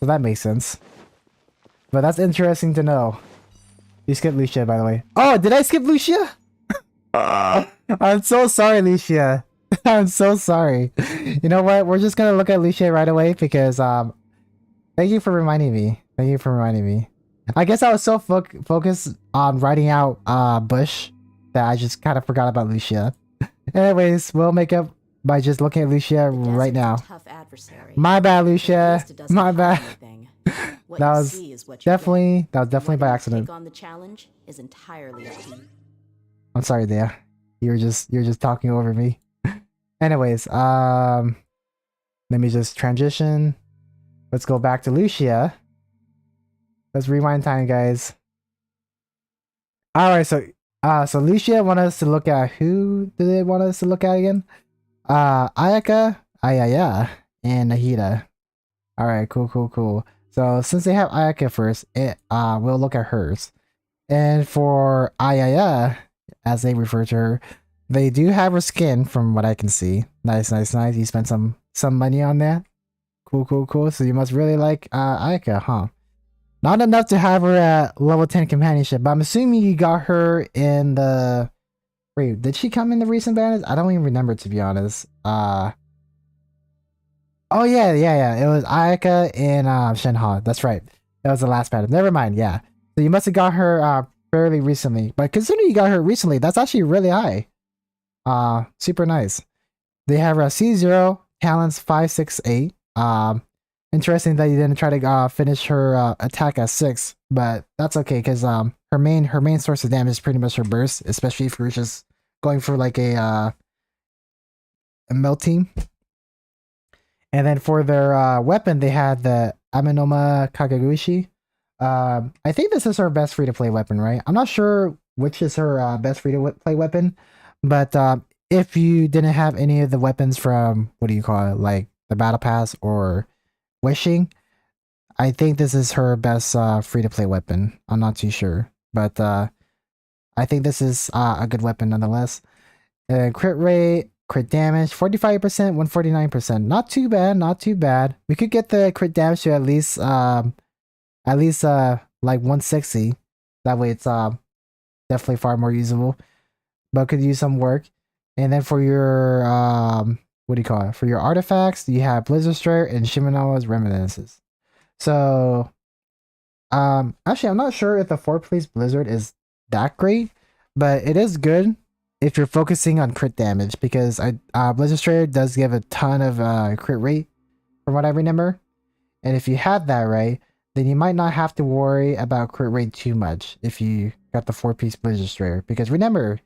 So that makes sense. But that's interesting to know. You skipped Lucia, by the way. Oh, did I skip Lucia? I'm so sorry, Lucia. I'm so sorry. You know what? We're just gonna look at Lucia right away because thank you for reminding me. Thank you for reminding me. I guess I was so focused on writing out Bush that I just kind of forgot about Lucia. Anyways, we'll make up by just looking at Lucia right now. My bad, Lucia. My bad. That was definitely by accident. On the challenge is entirely up to you. I'm sorry, Dea. You're just talking over me. Anyways, let me just transition. Let's go back to Lucia. Let's rewind time, guys. Alright, so Lucia want us to look at, who do they want us to look at again? Ayaka, Ayaya, and Nahida. Alright, cool. So since they have Ayaka first, we'll look at hers. And for Ayaya, as they refer to her, they do have her skin from what I can see. Nice. You spent some money on that. Cool. So you must really like Ayaka, huh? Not enough to have her at level 10 companionship, but I'm assuming you got her in the... Wait, did she come in the recent banners? I don't even remember, to be honest. Oh yeah. It was Ayaka and Shenhe. That's right. That was the last banner. Never mind, yeah. So you must have got her fairly recently. But considering you got her recently, that's actually really high. Super nice. They have a C0, talents 5, 6, 8. Interesting that you didn't try to finish her attack at 6, but that's okay because her main source of damage is pretty much her burst, especially if you're just going for like a melting. And then for their weapon, they had the Amenoma Kagagushi. I think this is her best free-to-play weapon, right? I'm not sure which is her best free-to-play weapon, but if you didn't have any of the weapons from, what do you call it, like the Battle Pass or Wishing, I think this is her best free-to-play weapon. I'm not too sure, but I think this is a good weapon nonetheless. Crit rate, crit damage, 45%, 149%. Not too bad. We could get the crit damage to at least like 160. That way it's definitely far more usable, but could use some work. And then for your what do you call it? For your artifacts, you have Blizzard Strayer and Shimenawa's Reminiscences. So actually I'm not sure if the 4-piece Blizzard is that great, but it is good if you're focusing on crit damage, because Blizzard Strayer does give a ton of crit rate from what I remember. And if you have that right, then you might not have to worry about crit rate too much if you got the 4-piece Blizzard Strayer. Because remember,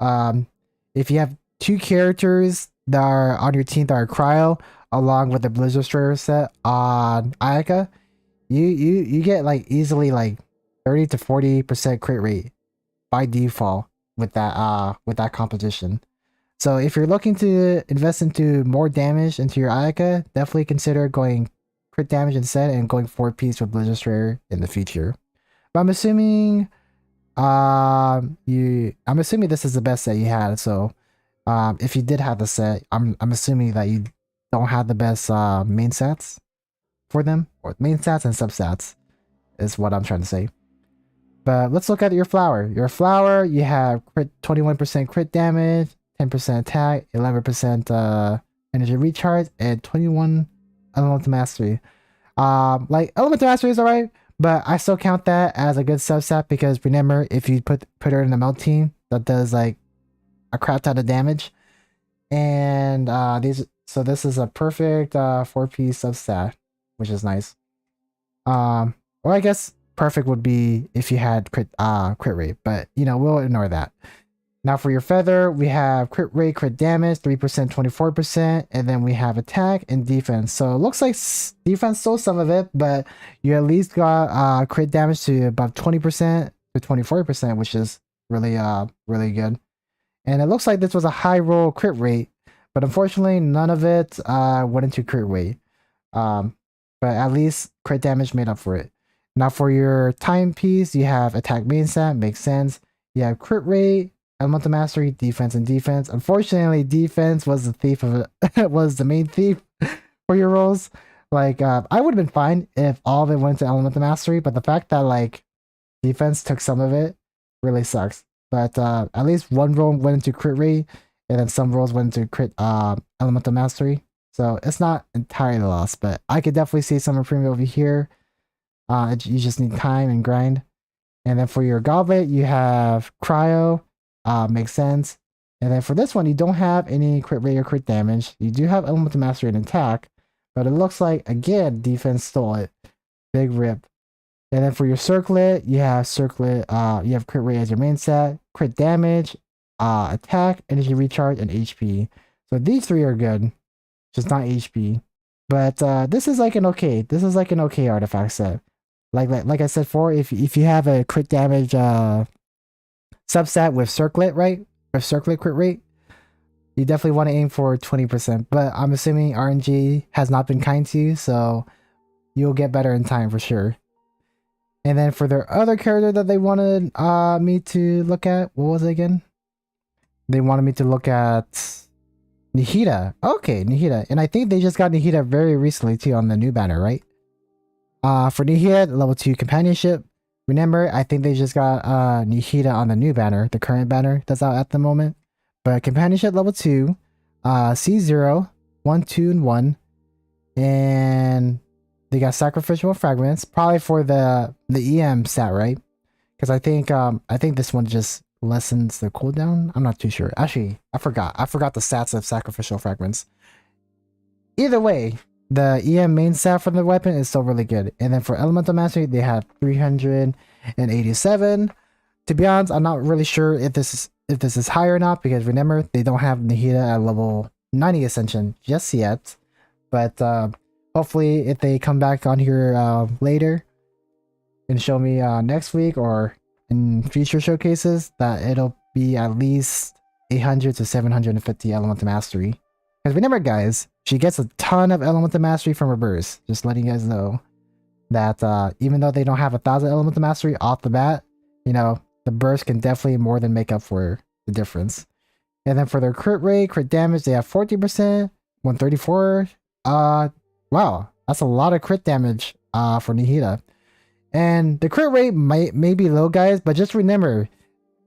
if you have 2 characters that are on your team that are cryo, along with the Blizzard Strayer set on Ayaka, You get like easily like 30 to 40% crit rate by default with that composition. So if you're looking to invest into more damage into your Ayaka, definitely consider going crit damage instead and going 4-piece with Blizzard Rare in the future. But I'm assuming I'm assuming this is the best set you had. So if you did have the set, I'm assuming that you don't have the best main stats for them, or main stats and substats is what I'm trying to say. But let's look at your flower. Your flower, you have 21% crit damage, 10% attack, 11% energy recharge, and 21 elemental mastery. Like elemental mastery is alright, but I still count that as a good substat because remember, if you put her in the melt team, that does like a crap ton of damage. And so this is a perfect 4-piece substat, which is nice. Or I guess perfect would be if you had crit rate, but you know, we'll ignore that. Now for your feather, we have crit rate, crit damage, 3%, 24%, and then we have attack and defense. So it looks like defense stole some of it, but you at least got crit damage to about 20% to 24%, which is really really good. And it looks like this was a high roll crit rate, but unfortunately none of it went into crit rate. But at least crit damage made up for it. Now for your timepiece, you have attack main stat, makes sense. You have crit rate, elemental mastery, defense, and defense. Unfortunately, defense was the thief of it, was the main thief for your rolls. Like I would have been fine if all of it went to elemental mastery, but the fact that like defense took some of it really sucks. But at least one roll went into crit rate, and then some rolls went into crit elemental mastery. So it's not entirely lost, but I could definitely see some improvement over here. You just need time and grind. And then for your goblet, you have cryo, makes sense. And then for this one, you don't have any crit rate or crit damage. You do have elemental mastery and attack, but it looks like again defense stole it. Big rip. And then for your circlet, you have you have crit rate as your main stat, crit damage, attack, energy recharge, and HP. So these three are good, just not HP. But this is like an okay artifact set. Like I said before, if you have a crit damage substat with circlet, right? With circlet crit rate, you definitely want to aim for 20%. But I'm assuming RNG has not been kind to you, so you'll get better in time for sure. And then for their other character that they wanted me to look at, what was it again? They wanted me to look at Nihida. Okay, Nihida. And I think they just got Nihida very recently too on the new banner, right? For Nihida, level 2 companionship. Remember, I think they just got Nihida on the new banner, the current banner that's out at the moment. But companionship level 2, C0, 1, 2, and 1. And they got sacrificial fragments, probably for the EM stat, right? Because I think this one just lessens the cooldown. I'm not too sure. Actually, I forgot the stats of sacrificial fragments. Either way, the EM main stat for the weapon is still really good. And then for elemental mastery, they have 387. To be honest, I'm not really sure if this is high or not, because remember, they don't have Nihida at level 90 ascension just yet. But hopefully if they come back on here later and show me next week or in future showcases, that it'll be at least 800 to 750 elemental mastery. Because remember guys, she gets a ton of elemental mastery from her burst. Just letting you guys know that even though they don't have 1,000 elemental mastery off the bat, you know, the burst can definitely more than make up for the difference. And then for their crit rate, crit damage, they have 40%, 134. Wow, that's a lot of crit damage for Nihida. And the crit rate may be low, guys, but just remember,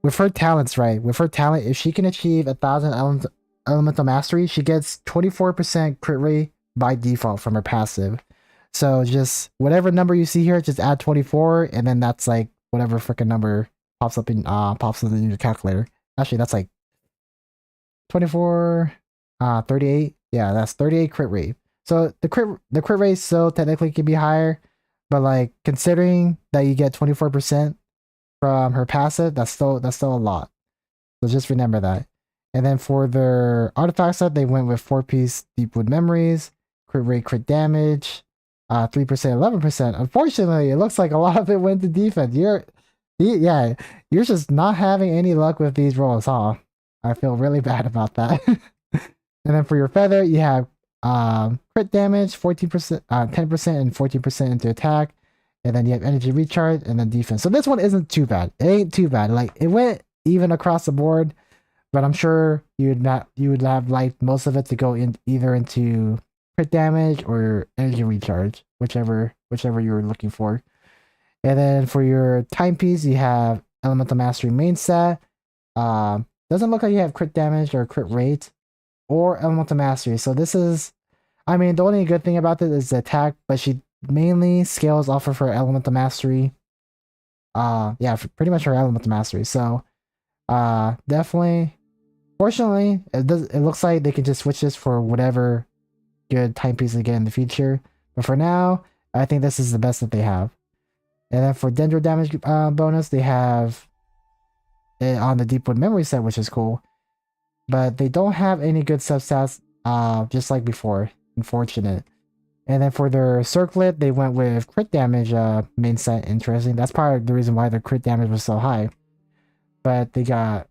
with her talents, right? With her talent, if she can achieve 1,000 elemental mastery, she gets 24% crit rate by default from her passive. So just whatever number you see here, just add 24, and then that's like whatever freaking number pops up in your calculator. Actually, that's like 24, 38. Yeah, that's 38 crit rate. So the crit rate still technically can be higher, but like considering that you get 24% from her passive, that's still a lot. So just remember that. And then for their artifact set, they went with 4-piece Deepwood Memories, crit rate, crit damage, 3%, 11%. Unfortunately, it looks like a lot of it went to defense. Yeah, you're just not having any luck with these rolls, huh? I feel really bad about that. And then for your feather, you have crit damage, 14%, 10% and 14% into attack. And then you have energy recharge and then defense. So this one isn't too bad. It ain't too bad. Like it went even across the board, but I'm sure you would have liked most of it to go in either into crit damage or energy recharge, whichever you were looking for. And then for your timepiece, you have Elemental Mastery main set. Doesn't look like you have crit damage or crit rate or Elemental Mastery. So this is, I mean, the only good thing about this is the attack, but she mainly scales off of her Elemental Mastery. Yeah, pretty much her Elemental Mastery. So, definitely. Fortunately, it looks like they can just switch this for whatever good timepiece they get in the future. But for now, I think this is the best that they have. And then for Dendro damage bonus, they have it on the Deepwood Memory set, which is cool. But they don't have any good substats, just like before. Unfortunate. And then for their circlet, they went with crit damage main set. Interesting. That's probably the reason why their crit damage was so high. But they got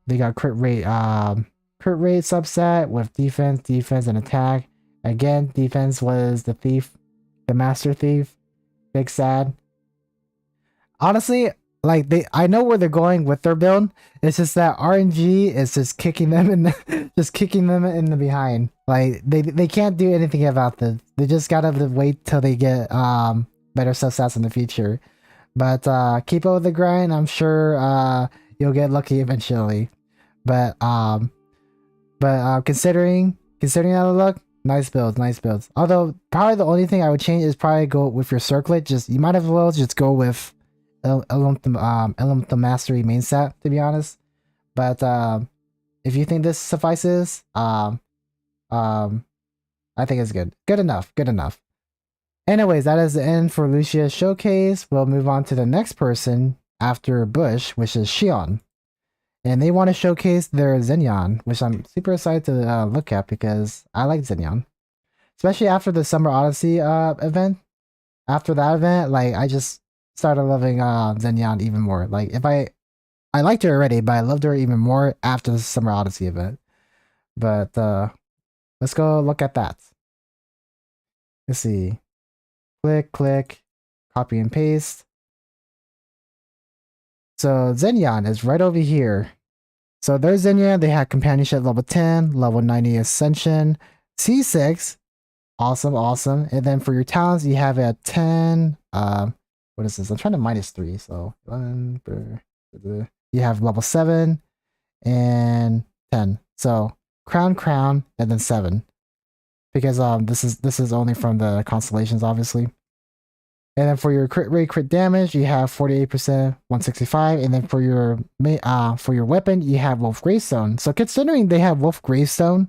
crit rate subset with defense, and attack. Again, defense was the thief, the master thief. Big sad. Honestly, like I know where they're going with their build. It's just that RNG is just kicking them in the behind. Like they can't do anything about this. They just gotta wait till they get better substats in the future. But keep up with the grind. I'm sure you'll get lucky eventually. But considering that look, nice builds. Although probably the only thing I would change is probably go with your circlet. Just you might as well just go with Elemental Mastery main set, to be honest. But if you think this suffices, I think it's good. Good enough. Anyways, that is the end for Lucia's showcase. We'll move on to the next person after Bush, which is Shion. And they want to showcase their Xenyon, which I'm super excited to look at because I like Xenyon. Especially after the Summer Odyssey event. After that event, like I just started loving Xenyon even more. Like if I liked her already, but I loved her even more after the Summer Odyssey event. But let's go look at that. Let's see. Click, copy and paste. So Xenyon is right over here. So there's Xenyon. They had companionship level 10, level 90 ascension, C6. Awesome. And then for your talents, you have a 10. What is this? I'm trying to -3. So 11. You have level 7 and 10. So crown, and then 7. Because this is only from the constellations, obviously. And then for your crit rate, crit damage, you have 48%, 165. And then for your weapon, you have Wolf Gravestone. So considering they have Wolf Gravestone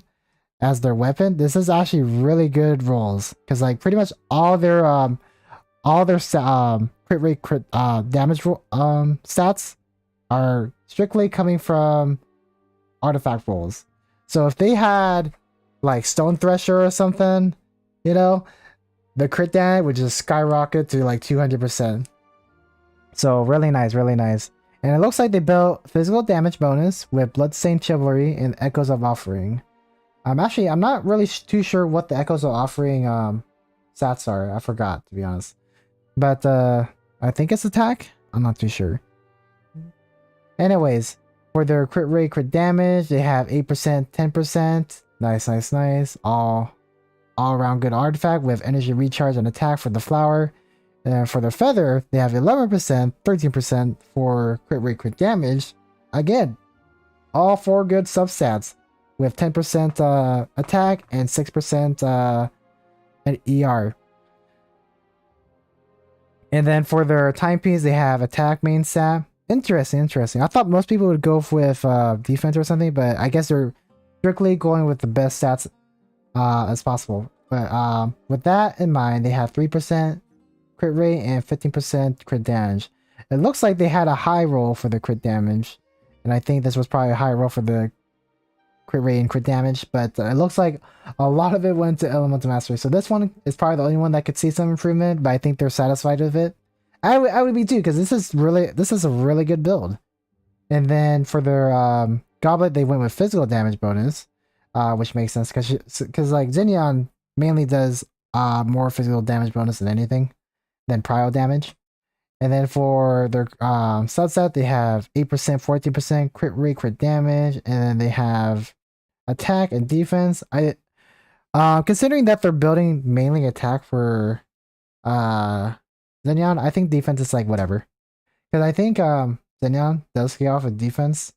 as their weapon, this is actually really good rolls. Because like pretty much all their crit rate, crit damage stats are strictly coming from artifact rolls. So if they had like Stone Thresher or something, you know, the crit damage would just skyrocket to like 200%. So really nice. And it looks like they built physical damage bonus with Bloodstained Chivalry and Echoes of Offering. I'm not really too sure what the Echoes of Offering stats are. I forgot, to be honest. But I think it's attack. I'm not too sure. Anyways, for their crit rate, crit damage, they have 8%, 10%. Nice. All around good artifact with energy recharge and attack for the flower. And for their feather, they have 11%, 13% for crit rate, crit damage. Again, all 4 good substats with 10% attack and 6% ER. And then for their timepiece, they have attack main stat. Interesting. I thought most people would go with defense or something, but I guess they're strictly going with the best stats as possible. But with that in mind, they have 3% crit rate and 15% crit damage. It looks like they had a high roll for the crit damage, and I think this was probably a high roll for the crit rate and crit damage, but it looks like a lot of it went to Elemental Mastery. So this one is probably the only one that could see some improvement, but I think they're satisfied with it. I would be too, because this is a really good build. And then for their goblet, they went with physical damage bonus, which makes sense because like Xinyan mainly does more physical damage bonus than anything than prio damage. And then for their subset, they have 8%, 14% crit rate, crit damage, and then they have attack and defense. Considering that they're building mainly attack for Xinyan, I think defense is like whatever. Because I think Xinyan does scale off with defense,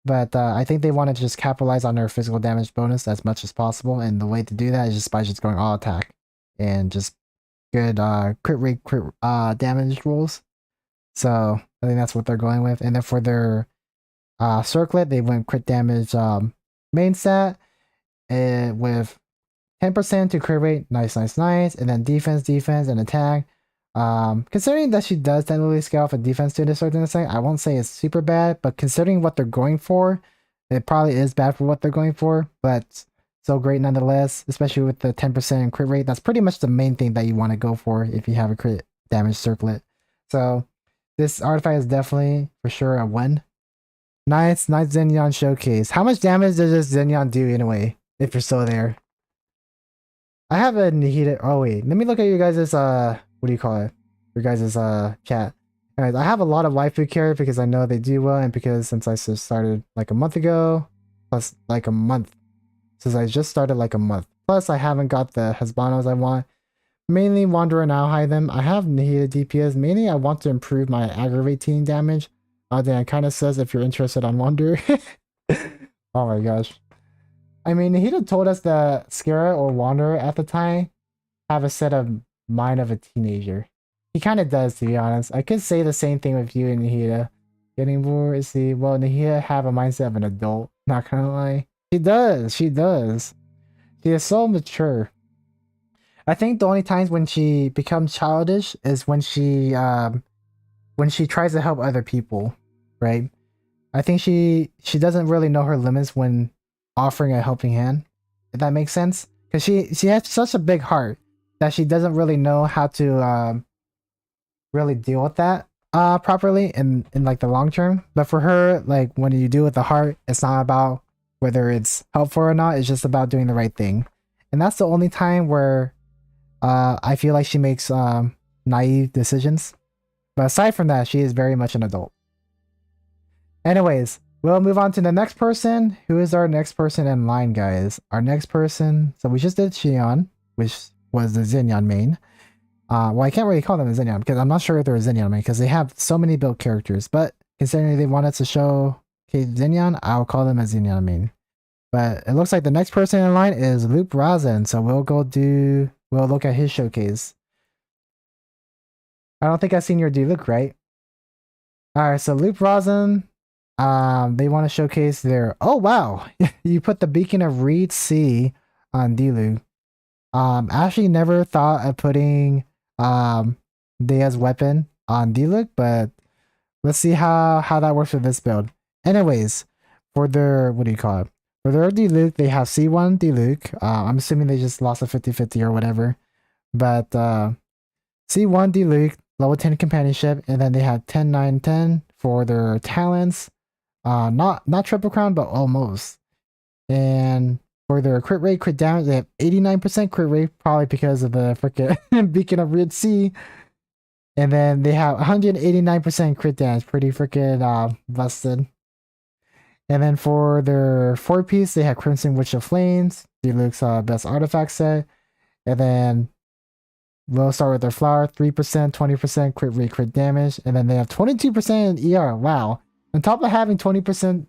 but I think they want to just capitalize on their physical damage bonus as much as possible, and the way to do that is just by just going all attack and just good crit rate, crit damage rolls. So I think that's what they're going with. And then for their circlet, they went crit damage main stat with 10% to crit rate, nice, and then defense, and attack. Considering that she does technically scale off a defense to a certain extent, I won't say it's super bad, but considering what they're going for, it probably is bad for what they're going for, but still great nonetheless, especially with the 10% crit rate. That's pretty much the main thing that you want to go for if you have a crit damage circlet. So this artifact is definitely for sure a win. Nice Xinyan showcase. How much damage does this Xinyan do anyway, if you're still there? I have a Nihida. Oh wait, let me look at you guys' what do you call it? Your guys' chat. Anyways, I have a lot of waifu care because I know they do well, and because since I just started like a month ago, plus like a month. Since I just started like a month. Plus I haven't got the Husbandos I want. Mainly Wanderer and I'll hide them. I have Nihida DPS. Mainly I want to improve my aggravate team damage. Then it kind of says if you're interested on Wanderer. Oh my gosh. I mean, Nihida told us that Skara or Wanderer at the time have a set of mind of a teenager. He kind of does, to be honest. I could say the same thing with you and Nihida. Getting bored, see, well, Nihida have a mindset of an adult, not gonna lie. She does. She is so mature. I think the only times when she becomes childish is when she tries to help other people, right? I think she doesn't really know her limits when offering a helping hand, if that makes sense. Because she has such a big heart that she doesn't really know how to really deal with that properly in like the long term. But for her, like when you do with the heart, it's not about whether it's helpful or not, it's just about doing the right thing. And that's the only time where I feel like she makes naive decisions. But aside from that, she is very much an adult. Anyways, we'll move on to the next person. Who is our next person in line, guys? Our next person, so we just did Xion, which was the Xinyan main. Well, I can't really call them a Xinyan because I'm not sure if they're a Xinyan main because they have so many built characters. But considering they wanted to show Xinyan, I'll call them a Xinyan main. But it looks like the next person in line is Loop Razin, so we'll look at his showcase. I don't think I've seen your Diluc, right? Alright, so Loop Razin, they want to showcase their, oh wow, you put the Beacon of Reed Sea on Diluc. Actually never thought of putting Dea's weapon on Diluc, but let's see how that works with this build. Anyways, for their, what do you call it? For their Diluc, they have C1 Diluc. I'm assuming they just lost a 50-50 or whatever. But C1 Diluc, level 10 companionship, and then they have 10, 9, 10 for their talents. Not triple crown, but almost. And for their crit rate, crit damage, they have 89% crit rate, probably because of the freaking Beacon of Red Sea. And then they have 189% crit damage, pretty freaking busted. And then for their 4-piece, they have Crimson Witch of Flames, Diluc's best artifact set. And then we'll start with their flower, 3%, 20% crit rate, crit damage. And then they have 22% in ER. Wow. On top of having 20%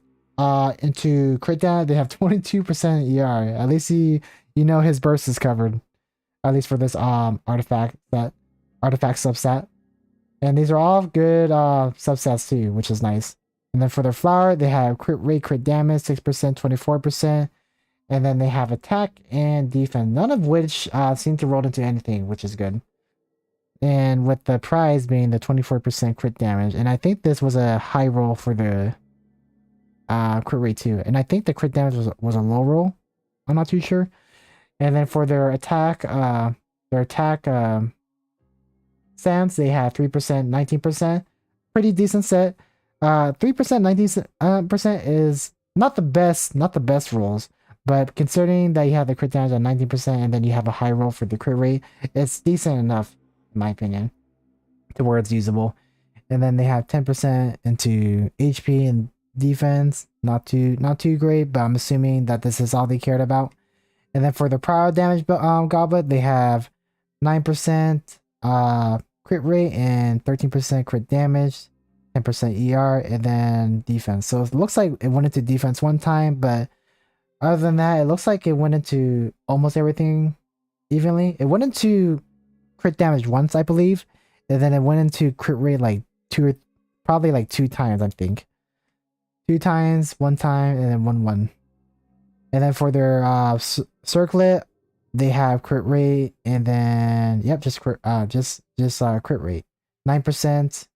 into crit damage, they have 22% in ER. At least you know his burst is covered. At least for this artifact subset. And these are all good subsets too, which is nice. And then for their flower, they have crit rate, crit damage, 6%, 24%. And then they have attack and defense, none of which seem to roll into anything, which is good. And with the prize being the 24% crit damage. And I think this was a high roll for the crit rate too. And I think the crit damage was a low roll. I'm not too sure. And then for their attack stance, they have 3%, 19%. Pretty decent set. 3%, 19% is not the best rolls, but considering that you have the crit damage at 19% and then you have a high roll for the crit rate, it's decent enough, in my opinion, to where it's usable. And then they have 10% into HP and defense. Not too great, but I'm assuming that this is all they cared about. And then for the power damage goblet, they have 9% crit rate and 13% crit damage, 10% ER, and then defense. So it looks like it went into defense one time, but other than that, it looks like it went into almost everything evenly. It went into crit damage once, I believe, and then it went into crit rate like probably like 2 times, I think. 2 times, 1 time, and then 1. And then for their circlet, they have crit rate, and then yep, just crit rate, 9%,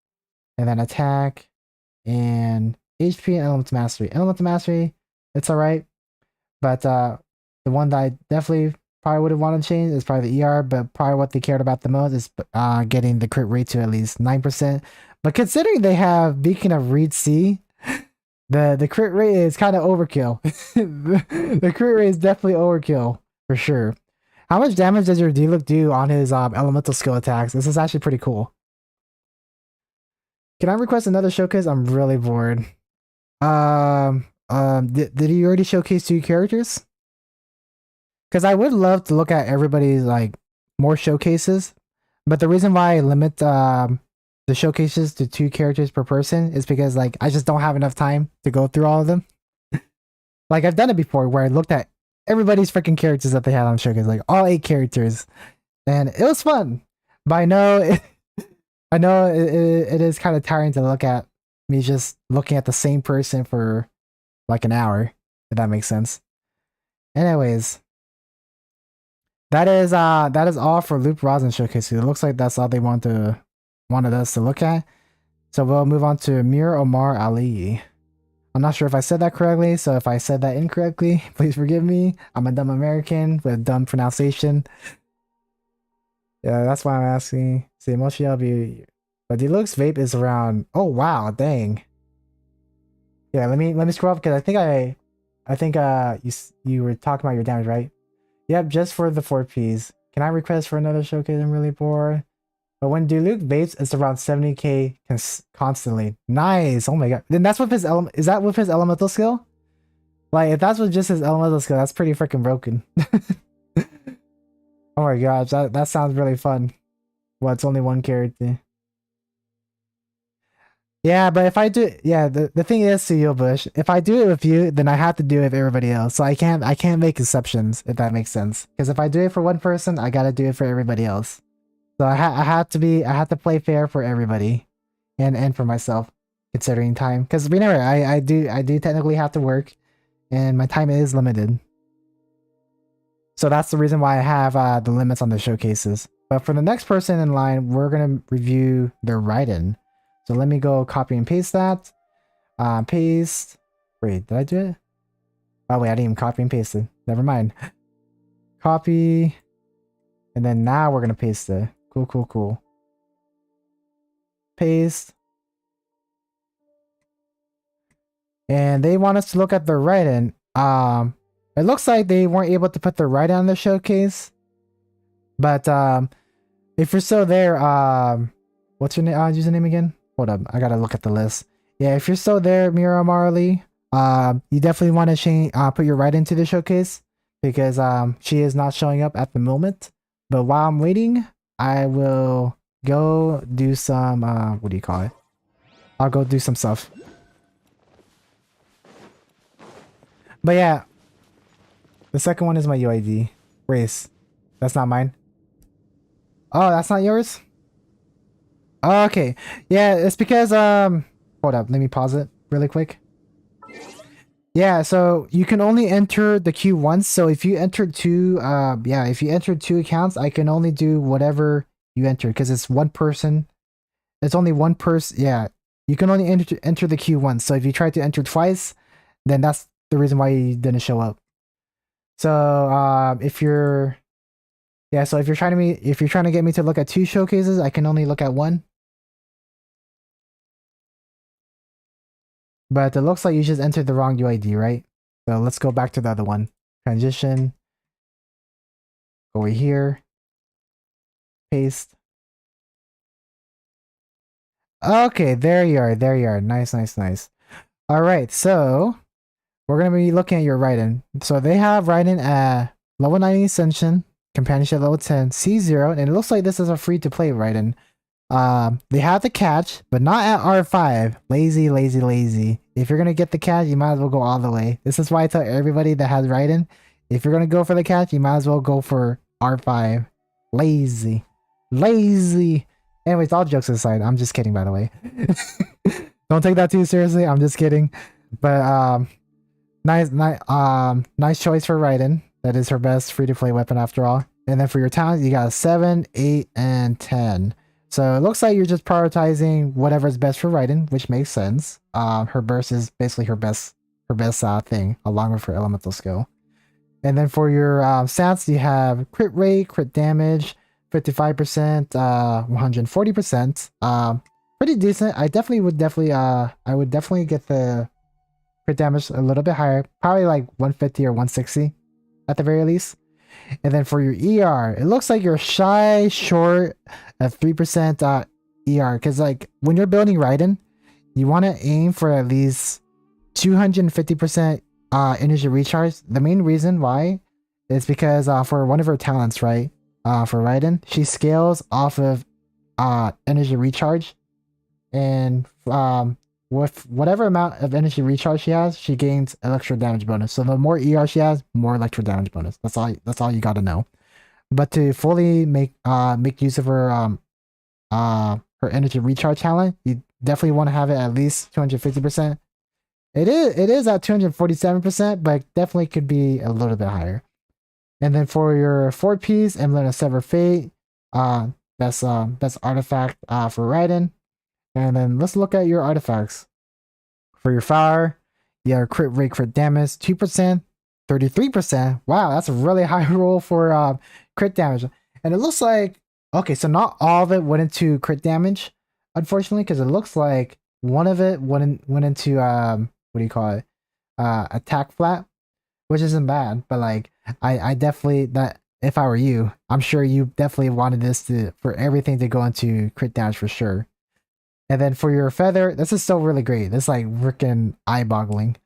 and then attack, and HP and elemental mastery. Elemental mastery, it's alright, but the one that I definitely probably would have wanted to change is probably the ER, but probably what they cared about the most is getting the crit rate to at least 9%. But considering they have Beacon of Reed C, the crit rate is kind of overkill. The crit rate is definitely overkill for sure. How much damage does your Diluc do on his elemental skill attacks? This is actually pretty cool. Can I request another showcase? I'm really bored. Did he already showcase 2 characters? Because I would love to look at everybody's like more showcases, but the reason why I limit the showcases to 2 characters per person is because like I just don't have enough time to go through all of them. Like I've done it before where I looked at everybody's freaking characters that they had on showcase, like all 8 characters, and it was fun. But I know it is kind of tiring to look at me just looking at the same person for like an hour, if that makes sense. Anyways, that is all for Loop Rosin showcase. It looks like that's all they wanted us to look at. So we'll move on to Mir Omar Ali. I'm not sure if I said that correctly, so if I said that incorrectly, please forgive me. I'm a dumb American with dumb pronunciation. Yeah, that's why I'm asking. See, mostly I'll be, but Deluxe Vape is around. Oh wow, dang. Yeah, let me scroll up because I think you were talking about your damage, right? Yep, just for the 4 Ps. Can I request for another showcase? I'm really bored. But when Diluc vapes, it's around 70k constantly. Nice. Oh my god. Then that's with his is that with his elemental skill? Like if that's with just his elemental skill, that's pretty freaking broken. Oh my gosh, that sounds really fun. Well, it's only 1 character. Yeah, but if I do, yeah, the thing is, Seal Bush, if I do it with you, then I have to do it with everybody else. So I can't make exceptions, if that makes sense. Because if I do it for one person, I gotta do it for everybody else. So I have to play fair for everybody, and for myself, considering time. Because remember, I do technically have to work, and my time is limited. So that's the reason why I have the limits on the showcases. But for the next person in line, we're gonna review their write-in. So let me go copy and paste that. Paste. Wait, did I do it? Oh wait, I didn't even copy and paste it. Never mind. Copy. And then now we're gonna paste it. Cool. Paste. And they want us to look at the write-in. It looks like they weren't able to put the write-in on the showcase. But if you're still there, what's your username again? Hold up, I gotta look at the list. Yeah, if you're still there, Mira Marley, you definitely want to put your write-in to the showcase because she is not showing up at the moment. But while I'm waiting, I will go do some what do you call it? I'll go do some stuff. But yeah, the second one is my UID. Race. That's not mine. Oh, that's not yours? Oh, okay. Yeah, it's because hold up, let me pause it really quick. Yeah, so you can only enter the queue once. So if you entered 2 if you entered 2 accounts, I can only do whatever you entered because it's one person. It's only one person. Yeah, you can only enter the queue once. So if you try to enter twice, then that's the reason why you didn't show up. So if you're so if you're trying to get me to look at 2 showcases, I can only look at 1. But it looks like you just entered the wrong UID, right? So let's go back to the other one. Transition. Over here. Paste. Okay, there you are. There you are. Nice, nice, nice. All right, so we're going to be looking at your Raiden. So they have Raiden at level 90 Ascension, Companionship level 10, C0, and it looks like this is a free-to-play Raiden. They have the catch, but not at R5. Lazy, lazy, lazy. If you're gonna get the catch, you might as well go all the way. This is why I tell everybody that has Raiden, if you're gonna go for the catch, you might as well go for R5. Lazy. Lazy. Anyways, all jokes aside, I'm just kidding, by the way. Don't take that too seriously. I'm just kidding. But nice choice for Raiden. That is her best free-to-play weapon after all. And then for your talents, you got 7, 8, and 10. So it looks like you're just prioritizing whatever's best for Raiden, which makes sense. Her burst is basically her best thing, along with her elemental skill. And then for your stats, you have crit rate, crit damage, 55%, 140%. Pretty decent. I would definitely get the crit damage a little bit higher, probably like 150 or 160 at the very least. And then for your ER, it looks like you're shy short of 3% ER. Because like when you're building Raiden, you want to aim for at least 250% energy recharge. The main reason why is because for one of her talents, right? For Raiden, she scales off of energy recharge. And with whatever amount of energy recharge she has, she gains electro damage bonus. So the more ER she has, more electro damage bonus. That's all you got to know. But to fully make use of her energy recharge talent, you definitely want to have it at least 250%. It is at 247%, but definitely could be a little bit higher. And then for your 4-piece Emblem of Sever Fate, that's artifact for Raiden. And then let's look at your artifacts. For your fire, you have crit rate, crit damage, 2%, 33%. Wow, that's a really high roll for crit damage. And it looks like, okay, so not all of it went into crit damage, unfortunately, because it looks like one of it went into, what do you call it? Attack flat, which isn't bad, but like, I definitely, that if I were you, I'm sure you definitely wanted this for everything to go into crit damage for sure. And then for your feather, this is still really great. This is like freaking eye-boggling.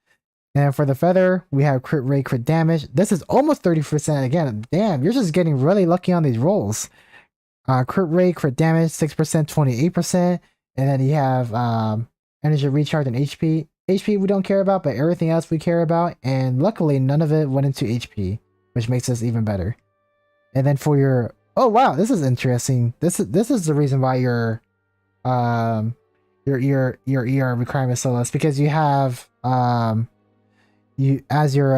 And for the feather, we have crit rate, crit damage. This is almost 30% again. Damn, you're just getting really lucky on these rolls. Crit rate, crit damage, 6%, 28%. And then you have energy recharge and HP. HP we don't care about, but everything else we care about. And luckily, none of it went into HP, which makes this even better. And then for your... Oh, wow, this is interesting. This is the reason why your ER requirement is so less, because you have you as your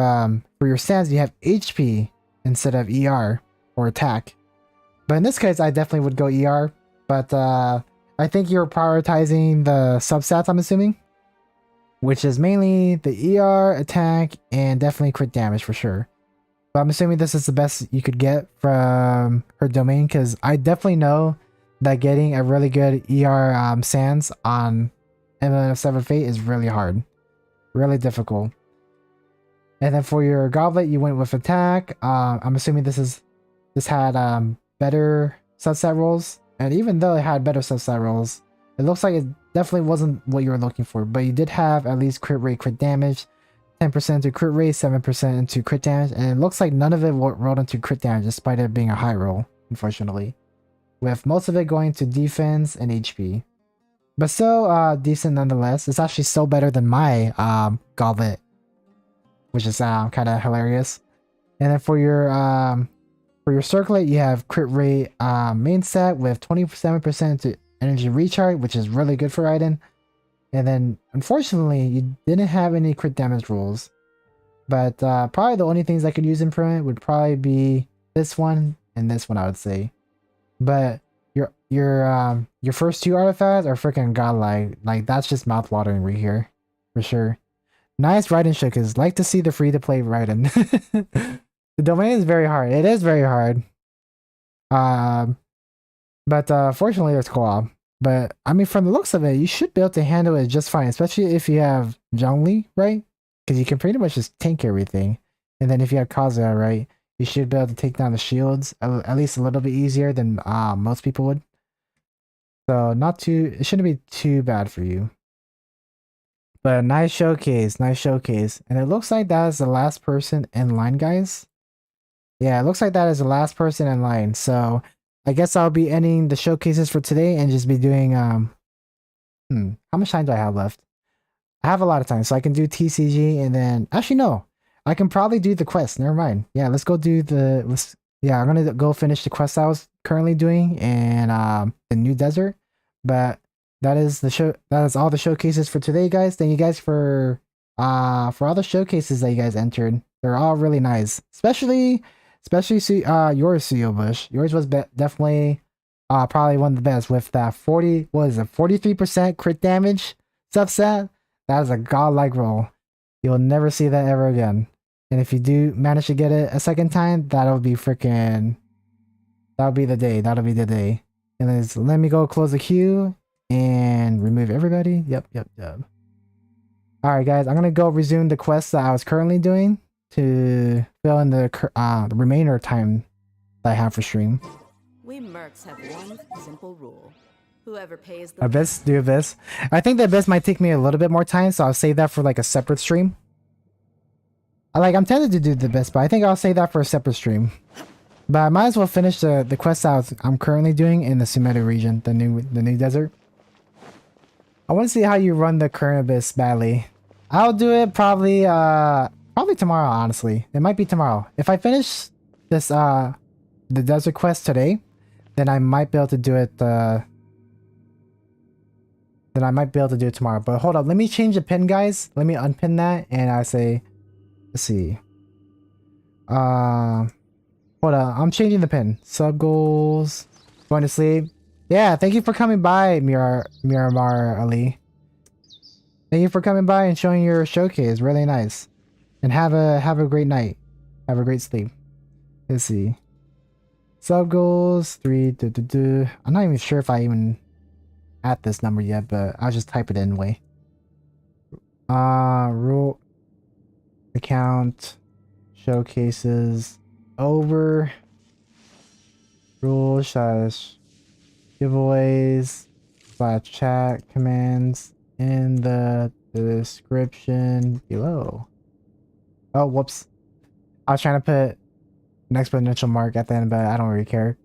for your stance you have HP instead of ER or attack. But in this case I definitely would go ER, but I think you're prioritizing the substats, I'm assuming, which is mainly the ER, attack, and definitely crit damage for sure. But I'm assuming this is the best you could get from her domain, because I definitely know that getting a really good ER sans on NSFW Fate is really hard. Really difficult. And then for your goblet, you went with attack. I'm assuming this had better substat rolls. And even though it had better substat rolls, it looks like it definitely wasn't what you were looking for. But you did have at least crit rate, crit damage. 10% to crit rate, 7% into crit damage. And it looks like none of it rolled into crit damage, despite it being a high roll, unfortunately. With most of it going to defense and HP. But still decent nonetheless. It's actually still better than my goblet, which is kind of hilarious. And then for your circlet, you have crit rate main set with 27% to energy recharge, which is really good for Raiden. And then unfortunately, you didn't have any crit damage rolls. But probably the only things I could use improvement would probably be this one and this one, I would say. But your first 2 artifacts are freaking godlike. Like that's just mouth watering right here, for sure. Nice Raiden showcase. Like to see the free-to-play Raiden. The domain is very hard. It is very hard. But fortunately there's co-op. But I mean, from the looks of it, you should be able to handle it just fine, especially if you have Zhongli, right? Because you can pretty much just tank everything. And then if you have Kazuya, right, you should be able to take down the shields at least a little bit easier than most people would. So it shouldn't be too bad for you. But nice showcase, nice showcase. And it looks like that is the last person in line, guys. Yeah, it looks like that is the last person in line. So I guess I'll be ending the showcases for today and just be doing how much time do I have left? I have a lot of time, so I can do TCG and then actually no. I can probably do the quest. Never mind. Yeah, let's go do I'm gonna go finish the quest I was currently doing and the new desert. But that is all the showcases for today, guys. Thank you guys for all the showcases that you guys entered. They're all really nice. Especially yours, CEO Bush. Yours was definitely probably one of the best with that 43% crit damage subset. That is a godlike roll. You'll never see that ever again. And if you do manage to get it a second time, that'll be the day. That'll be the day. And then let me go close the queue and remove everybody. Yep. Alright guys, I'm gonna go resume the quest that I was currently doing to fill in the remainder time that I have for stream. We mercs have one simple rule. Whoever pays the Abyss, do Abyss. I think the Abyss might take me a little bit more time, so I'll save that for like a separate stream. I'm tempted to do the Abyss, but I think I'll save that for a separate stream. But I might as well finish the quest I'm currently doing in the Sumeru region, the new desert. I want to see how you run the current Abyss badly. I'll do it probably tomorrow, honestly. It might be tomorrow. If I finish this the desert quest today, then I might be able to do it tomorrow. But hold up, let me change the pin, guys. Let me unpin that and I say, let's see. Hold on, I'm changing the pin. Sub goals. Going to sleep. Yeah, thank you for coming by, Miramar Ali. Thank you for coming by and showing your showcase. Really nice. And have a great night. Have a great sleep. Let's see. Sub goals 3. I'm not even sure if I even at this number yet, but I'll just type it in anyway. Rule account showcases over. Rule giveaways / chat commands in the description below. Oh, whoops. I was trying to put an exponential mark at the end, but I don't really care.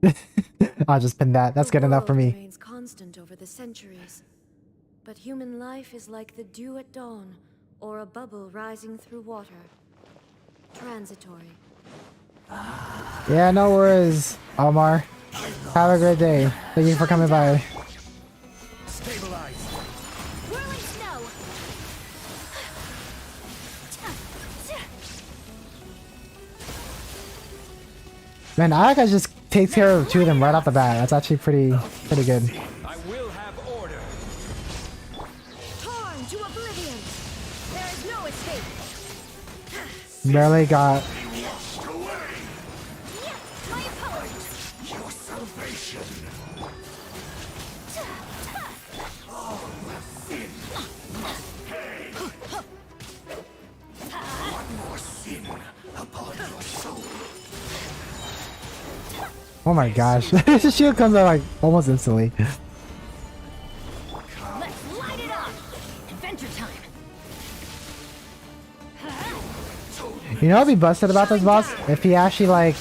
I'll just pin that. That's good enough for me. Remains constant over the centuries, but human life is like the dew at dawn, or a bubble rising through water. Transitory. Yeah, no worries, Omar. Have a great day. Thank you for coming by. Stabilize. Whirling snow. Man, Ayaka just takes care of 2 of them right off the bat. That's actually pretty good. I will have order. Torn to oblivion. There is no escape. Barely got. Your salvation. All sin must pay. One more sin upon your soul. Oh my gosh. This shield comes out almost instantly. Let's light it up. Adventure time. You know what'd be busted about this boss? If he actually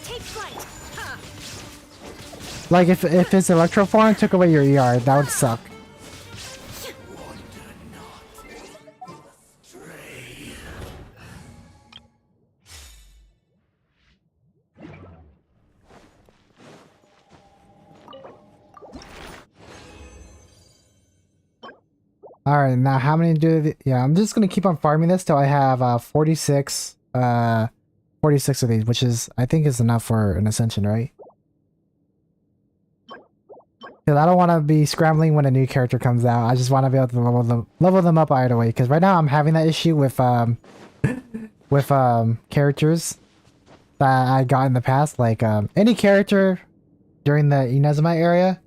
Take flight. if his electro form took away your ER, that would suck. Alright, now how many yeah, I'm just gonna keep on farming this till I have 46 of these, which is I think is enough for an ascension, right? Because I don't want to be scrambling when a new character comes out. I just want to be able to level them up right away. Because right now I'm having that issue with characters that I got in the past. Like any character during the Inazuma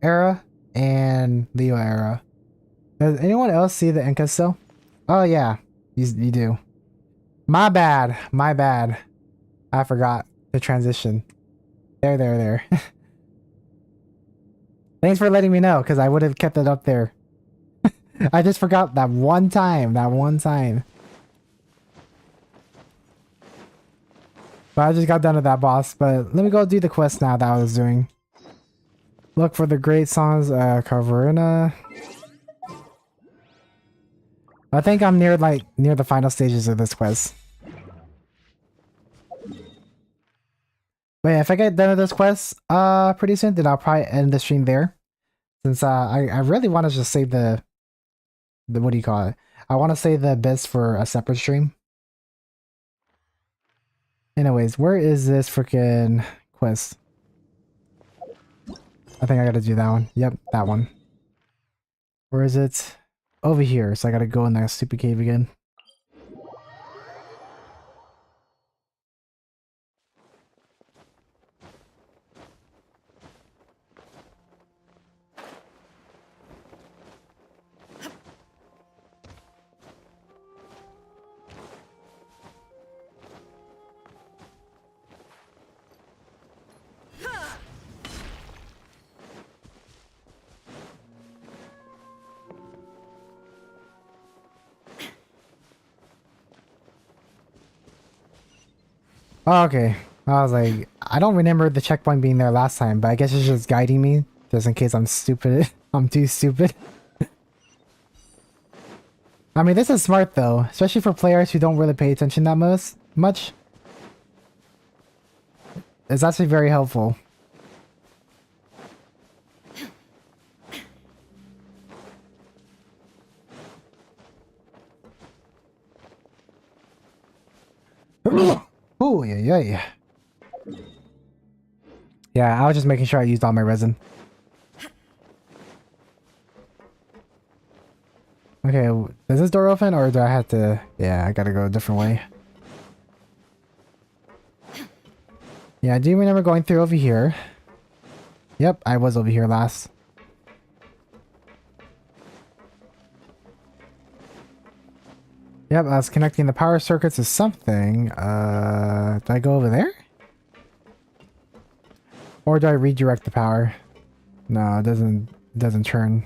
era and Leo era. Does anyone else see the Inca still? Oh yeah, you do. My bad. I forgot the transition. There. Thanks for letting me know, because I would have kept it up there. I just forgot that one time. But I just got done with that boss. But let me go do the quest now that I was doing. Look for the great songs, Caverna. I think I'm near the final stages of this quest. But yeah, if I get done with this quest pretty soon, then I'll probably end the stream there. Since I really want to just save the what do you call it? I want to save the bits for a separate stream. Anyways, where is this freaking quest? I think I gotta do that one. Yep, that one. Where is it? Over here. So I gotta go in that stupid cave again. Oh, okay. I was like, I don't remember the checkpoint being there last time, but I guess it's just guiding me, just in case I'm stupid. I'm too stupid. I mean, this is smart though, especially for players who don't really pay attention that much. It's actually very helpful. Oh, yeah. Yeah, I was just making sure I used all my resin. Okay, does this door open or do I have to... Yeah, I gotta go a different way. Yeah, I do remember going through over here. Yep, I was over here last. Yep, I was connecting the power circuits to something. Do I go over there? Or do I redirect the power? No, it doesn't turn.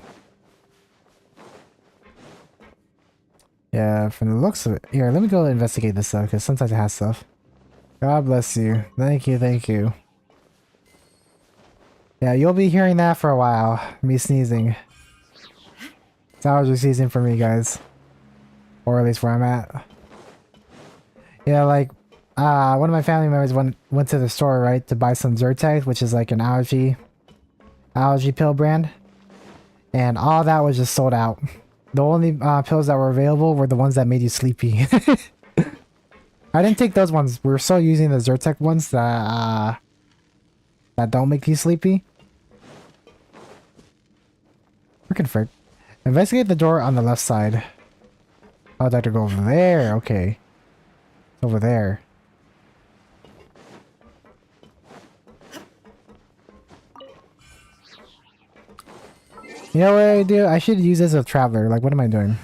Yeah, from the looks of it. Here, let me go investigate this stuff, because sometimes it has stuff. God bless you. Thank you. Yeah, you'll be hearing that for a while. Me sneezing. It's allergy season for me, guys. Or at least where I'm at. Yeah, like, one of my family members went to the store, right, to buy some Zyrtec, which is like an allergy pill brand. And all that was just sold out. The only pills that were available were the ones that made you sleepy. I didn't take those ones. We were still using the Zyrtec ones that don't make you sleepy. Freaking frick. Investigate the door on the left side. Oh, I'd have to go over there. Okay. Over there. You know what I do? I should use this as a traveler. Like, what am I doing?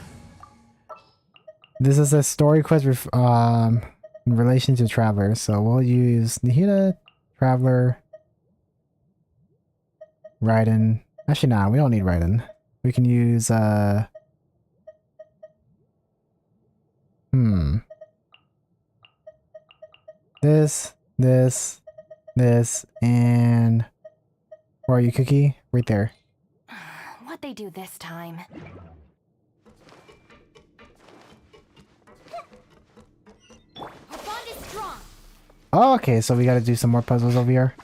This is a story quest in relation to traveler. So we'll use Nihita, traveler, Raiden. Actually, nah, we don't need Raiden. We can use this, and where are you, Cookie? Right there. What they do this time? Our bond is strong. Oh, okay, so we gotta do some more puzzles over here.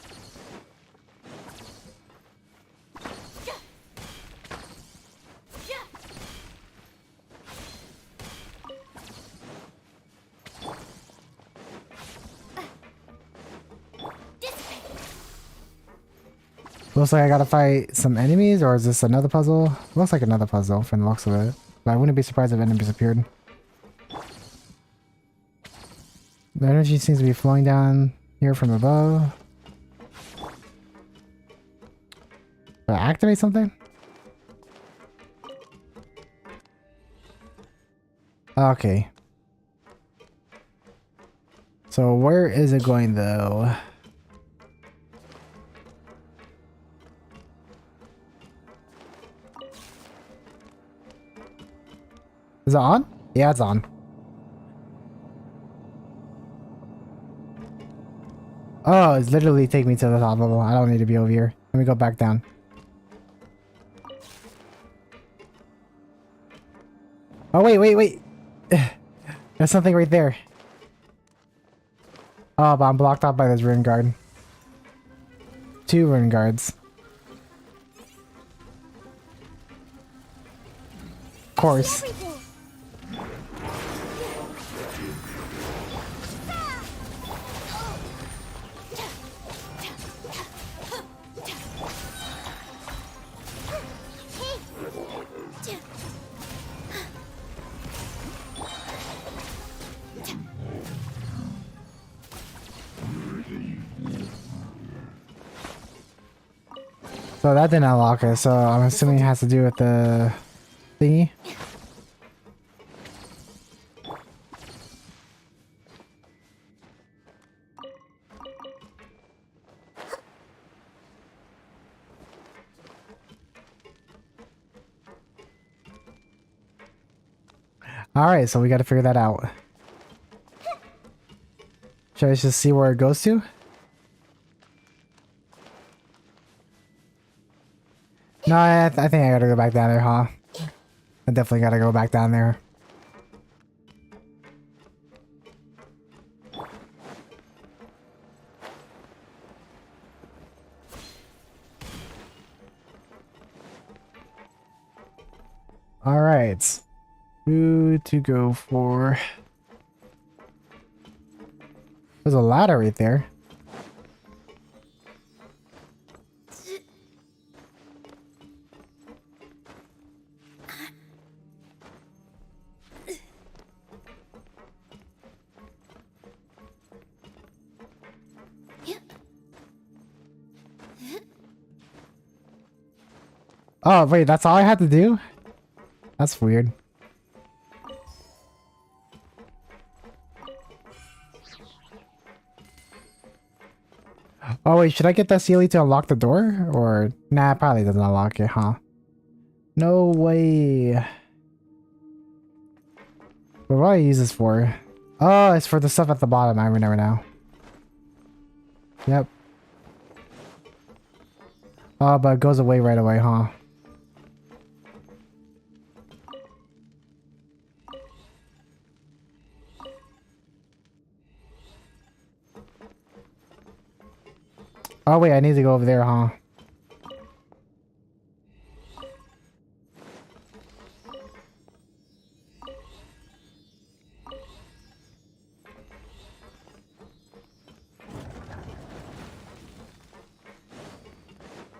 Looks like I gotta fight some enemies, or is this another puzzle? Looks like another puzzle from the looks of it. But I wouldn't be surprised if enemies appeared. The energy seems to be flowing down here from above. Did I activate something? Okay. So where is it going though? Is it on? Yeah, it's on. Oh, it's literally taking me to the top level. I don't need to be over here. Let me go back down. Oh, wait. There's something right there. Oh, but I'm blocked off by this ruin guard. 2 ruin guards. Of course. So that didn't unlock it, so I'm assuming it has to do with the thingy. Alright, so we gotta figure that out. Should I just see where it goes to? No, I think I gotta go back down there, huh? I definitely gotta go back down there. Alright. Who to go for? There's a ladder right there. Oh, wait, that's all I had to do? That's weird. Oh, wait, should I get that Sealy to unlock the door? Or, nah, it probably doesn't unlock it, huh? No way. But what do I use this for? Oh, it's for the stuff at the bottom. I remember now. Yep. Oh, but it goes away right away, huh? Oh wait, I need to go over there, huh?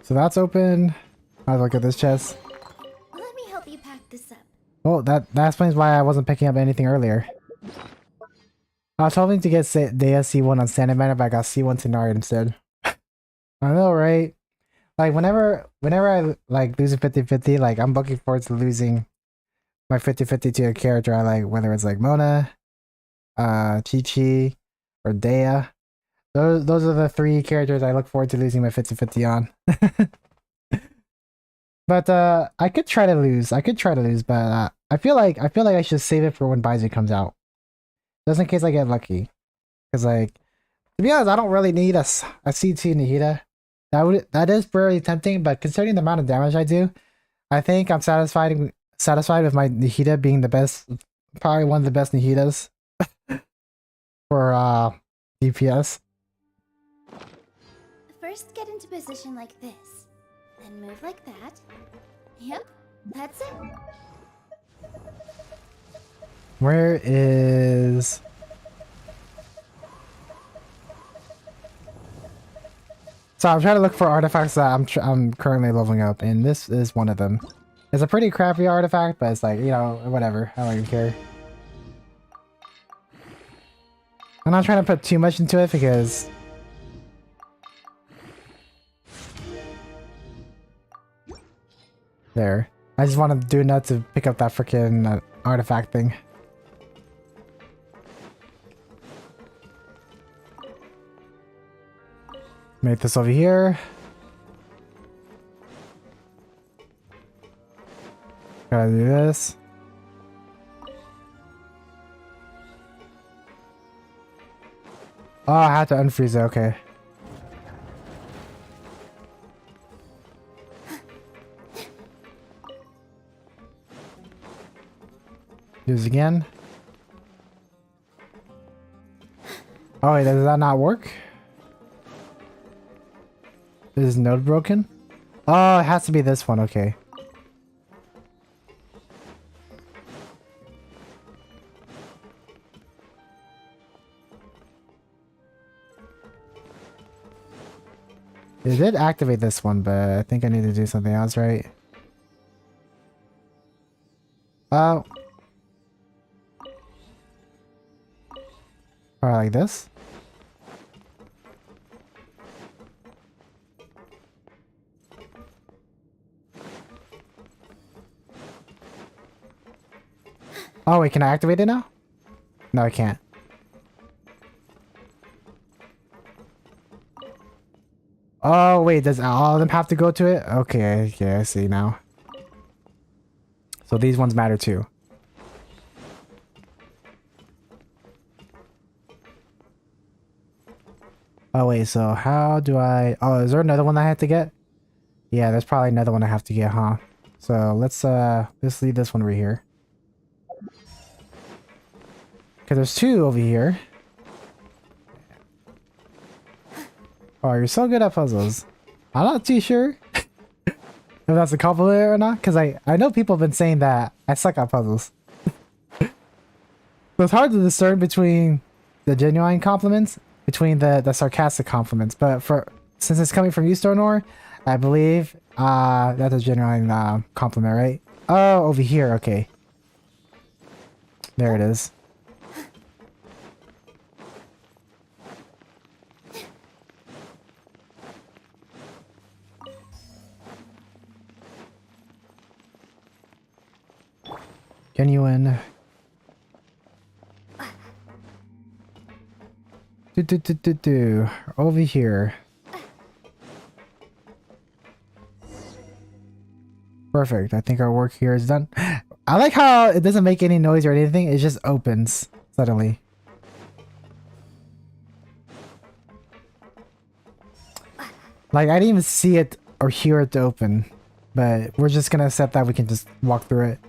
So that's open. I'll look at this chest. Let me help you pack this up. Oh, that explains why I wasn't picking up anything earlier. I was hoping to get Dea C1 on Standard Manor, but I got C1 to Nard instead. I know, right? Like, whenever I, like, lose a 50-50, like, I'm looking forward to losing my 50-50 to a character I like, whether it's, like, Mona, Chi-Chi, or Dea. Those are the 3 characters I look forward to losing my 50-50 on. But, I could try to lose, but, I feel like I should save it for when Baizu comes out. Just in case I get lucky. Because, like, to be honest, I don't really need a C2 Nihita. That is pretty tempting, but considering the amount of damage I do, I think I'm satisfied with my Nihita being the best, probably one of the best Nihitas for DPS. First, get into position like this. Then move like that. Yep, that's it. Where is... So I'm trying to look for artifacts that I'm currently leveling up, and this is one of them. It's a pretty crappy artifact, but it's like, you know, whatever. I don't even care. I'm not trying to put too much into it because... There. I just want to do enough to pick up that freaking artifact thing. Make this over here. Gotta do this. Oh, I have to unfreeze it, okay. Use again. Oh wait, does that not work? Is this node broken? Oh, it has to be this one, okay. It did activate this one, but I think I need to do something else, right? Oh. Probably like this. Oh wait, can I activate it now? No, I can't. Oh wait, does all of them have to go to it? Okay, okay, I see now. So these ones matter too. Oh wait, so how do I... Oh, is there another one I have to get? Yeah, there's probably another one I have to get, huh? So let's leave this one right here. Because there's two over here. Oh, you're so good at puzzles. I'm not too sure if that's a compliment or not, because I know people have been saying that I suck at puzzles. So it's hard to discern between the genuine compliments, between the sarcastic compliments, but since it's coming from you, Stornor, I believe that's a genuine compliment, right? Oh, over here, okay. There it is. Genuine. Over here. Perfect. I think our work here is done. I like how it doesn't make any noise or anything. It just opens suddenly. Like, I didn't even see it or hear it to open. But we're just gonna accept that we can just walk through it.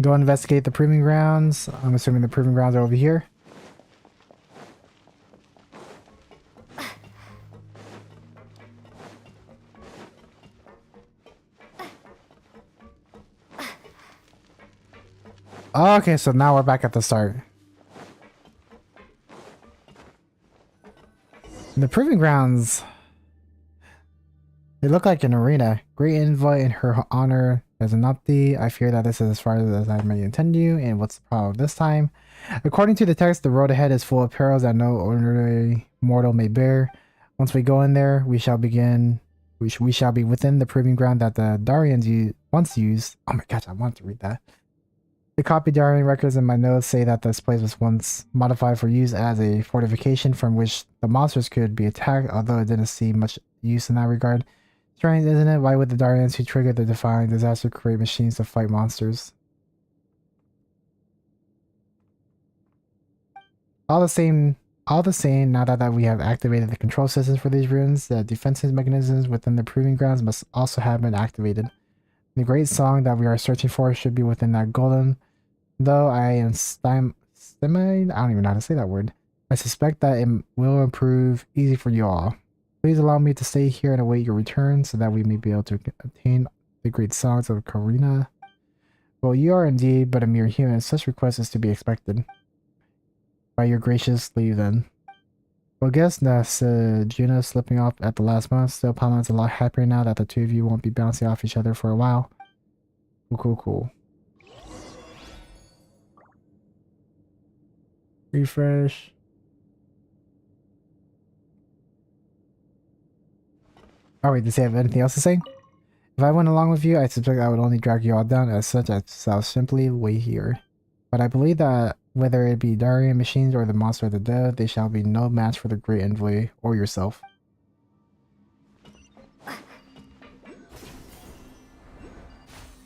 Go investigate the proving grounds. I'm assuming the proving grounds are over here. Okay, so now we're back at the start. The proving grounds, they look like an arena. Great invite in her honor. There's an update. I fear that this is as far as I may intend you, and what's the problem this time? According to the text, the road ahead is full of perils that no ordinary mortal may bear. Once we go in there, we shall begin. We shall be within the proving ground that the Darians once used. Oh my gosh, I want to read that. The copy Darian records in my notes say that this place was once modified for use as a fortification from which the monsters could be attacked, although it didn't see much use in that regard. Strange, isn't it? Why would the Darians who triggered the defying disaster create machines to fight monsters? All the same, now that we have activated the control systems for these ruins, the defensive mechanisms within the proving grounds must also have been activated. The great song that we are searching for should be within that golem. Though I am I don't even know how to say that word. I suspect that it will improve easy for you all. Please allow me to stay here and await your return so that we may be able to obtain the great songs of Karina. Well, you are indeed but a mere human. Such request is to be expected. By your gracious leave then. Well, guess that's Juna slipping off at the last month. Still, Paimon's a lot happier now that the two of you won't be bouncing off each other for a while. Cool. Refresh. Oh wait, does he have anything else to say? If I went along with you, I suspect I would only drag you all down. As such, I shall simply wait here. But I believe that whether it be Darian machines or the monster of the dead, they shall be no match for the great envoy or yourself.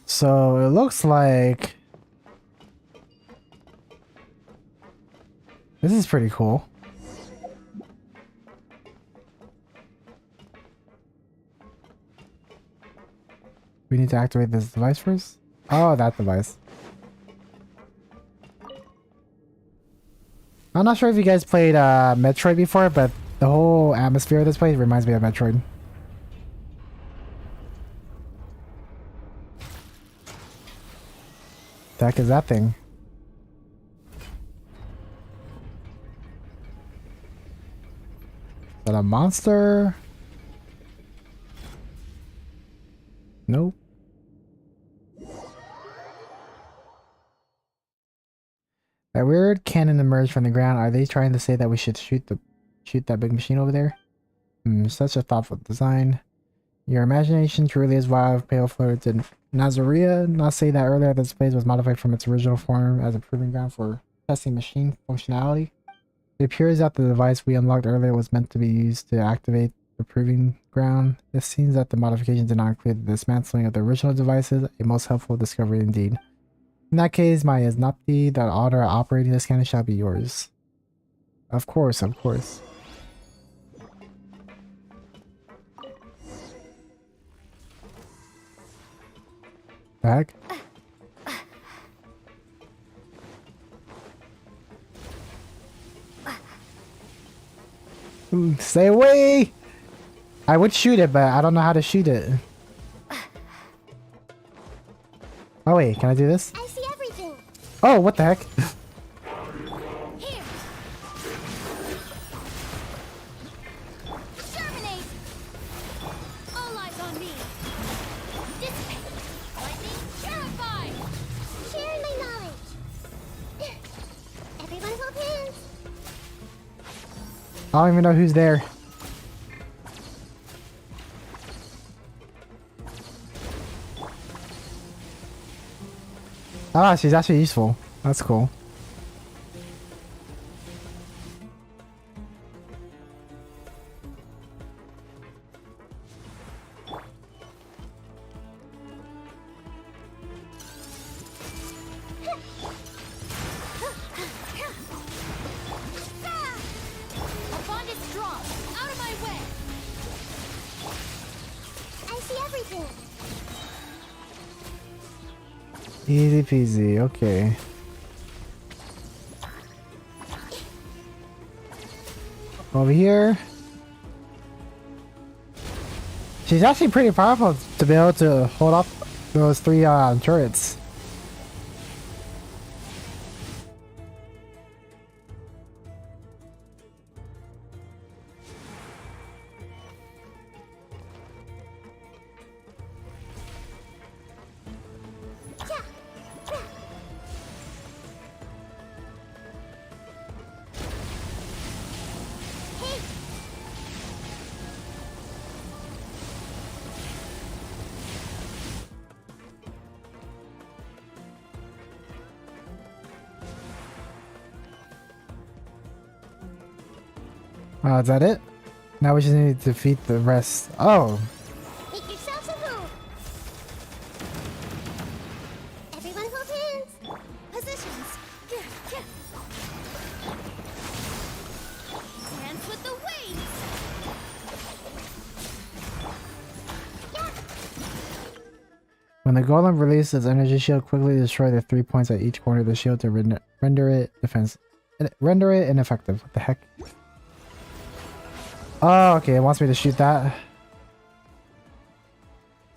So it looks like this is pretty cool. We need to activate this device first? Oh, that device. I'm not sure if you guys played Metroid before, but the whole atmosphere of this place reminds me of Metroid. The heck is that thing? Is that a monster? Nope. That weird cannon emerged from the ground. Are they trying to say that we should shoot that big machine over there? Such a thoughtful design. Your imagination truly is wild. Pale Floor. Did Nazaria not say that earlier this place was modified from its original form as a proving ground for testing machine functionality? It appears that the device we unlocked earlier was meant to be used to activate the proving ground. It seems that the modification did not include the dismantling of the original devices, a most helpful discovery indeed. In that case, my Isnapti, that honor operating this cannon shall be yours. Of course. The heck? Stay away! I would shoot it, but I don't know how to shoot it. Oh wait, can I do this? I see everything. Oh, what the heck? Here. Terminate. All eyes on me. Dissipate. Lightning. Purify. Share my knowledge. Everyone hold hands. I don't even know who's there. Ah, she's actually useful. That's cool. A bond is strong. Out of my way. I see everything. Easy peasy, okay. Over here. She's actually pretty powerful to be able to hold up those three turrets. Is that it? Now we just need to defeat the rest. Oh, Make yourselves a move. Everyone hold hands. Positions. Hands with the wings. when the golem releases its energy shield, quickly destroy the 3 points at each corner of the shield to render it ineffective. What the heck? Oh, okay. It wants me to shoot that.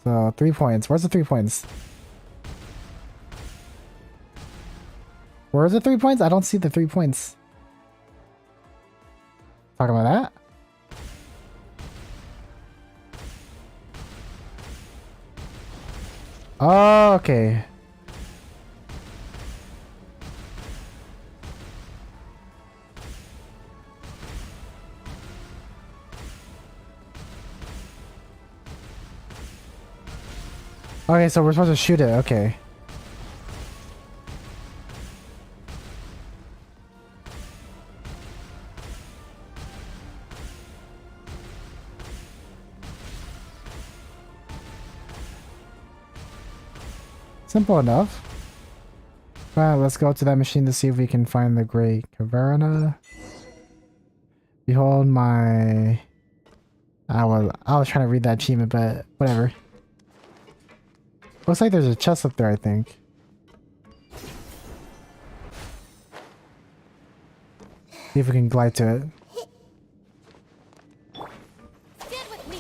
So 3 points. Where's the 3 points? Where's the 3 points? I don't see the 3 points. Talking about that? Oh, okay. Okay, so we're supposed to shoot it. Okay. Simple enough. Well, let's go to that machine to see if we can find the Great Caverna. Behold my... I was trying to read that achievement, but whatever. Looks like there's a chest up there, I think. See if we can glide to it. Stand with me.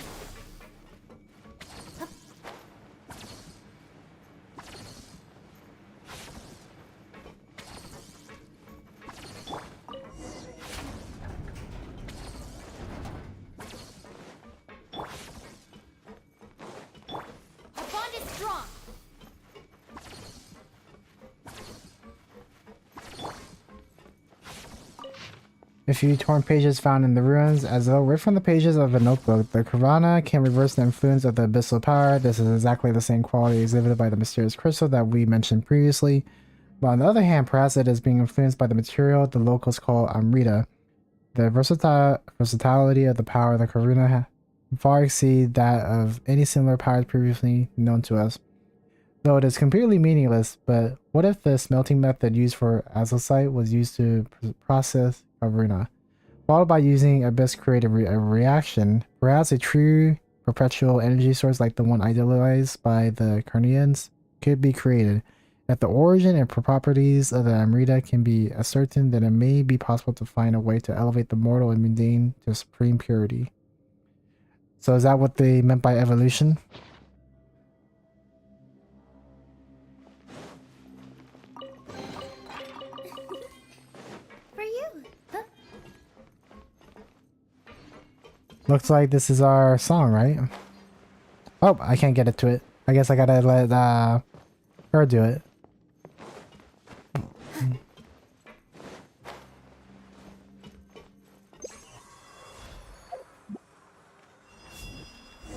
Our bond is strong. A few torn pages found in the ruins, as though ripped from the pages of a notebook. The Caverna can reverse the influence of the abyssal power. This is exactly the same quality exhibited by the mysterious crystal that we mentioned previously. But on the other hand, perhaps it is being influenced by the material the locals call Amrita. The versatility of the power of the Caverna far exceeds that of any similar powers previously known to us. Though it is completely meaningless, but what if the smelting method used for azulite was used to process Caverna, followed by using Abyss created a reaction, perhaps a true perpetual energy source like the one idealized by the Carnians could be created. If the origin and properties of the Amrita can be ascertained, then it may be possible to find a way to elevate the mortal and mundane to supreme purity. So is that what they meant by evolution? For you. Huh? Looks like this is our song, right? Oh, I can't get it to it. I guess I gotta let her do it.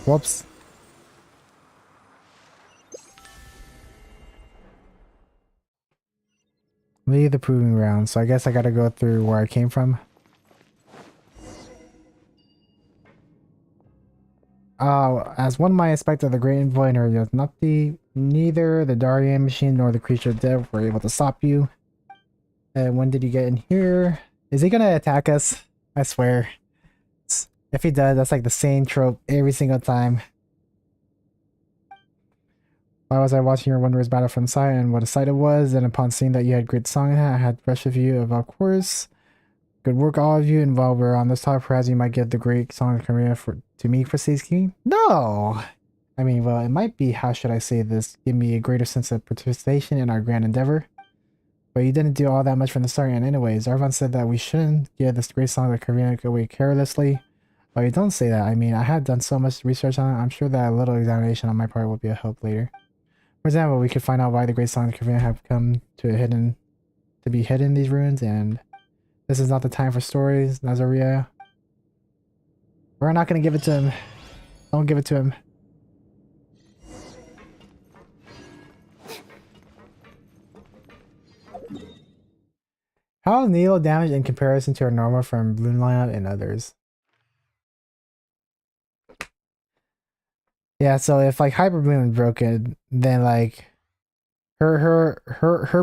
Whoops. Leave the proving ground. So I guess I gotta go through where I came from. As one might expect of the Great Envoy, neither the Darien machine nor the creature of death were able to stop you. And when did you get in here? Is he gonna attack us? I swear. If he does, that's like the same trope every single time. Why was I watching your wondrous battle from the side and what a sight it was? And upon seeing that you had great song in it, I had rush of you of course. Good work, all of you. And while we're on this topic, perhaps you might give the great song of Korea to me for Seisky? No! I mean, well, it might be, how should I say this, give me a greater sense of participation in our grand endeavor. But you didn't do all that much from the start, and anyways, everyone said that we shouldn't give this great song of Korea away carelessly. But you don't say that. I mean, I have done so much research on it. I'm sure that a little examination on my part will be a help later. For example, we could find out why the great song of Korea have come to be hidden in these ruins, and this is not the time for stories, Nazaria. We're not gonna give it to him. Don't give it to him. How is needle damage in comparison to our normal from Bloom lineup and others? Yeah, so if like Hyper Bloom is broken, then like her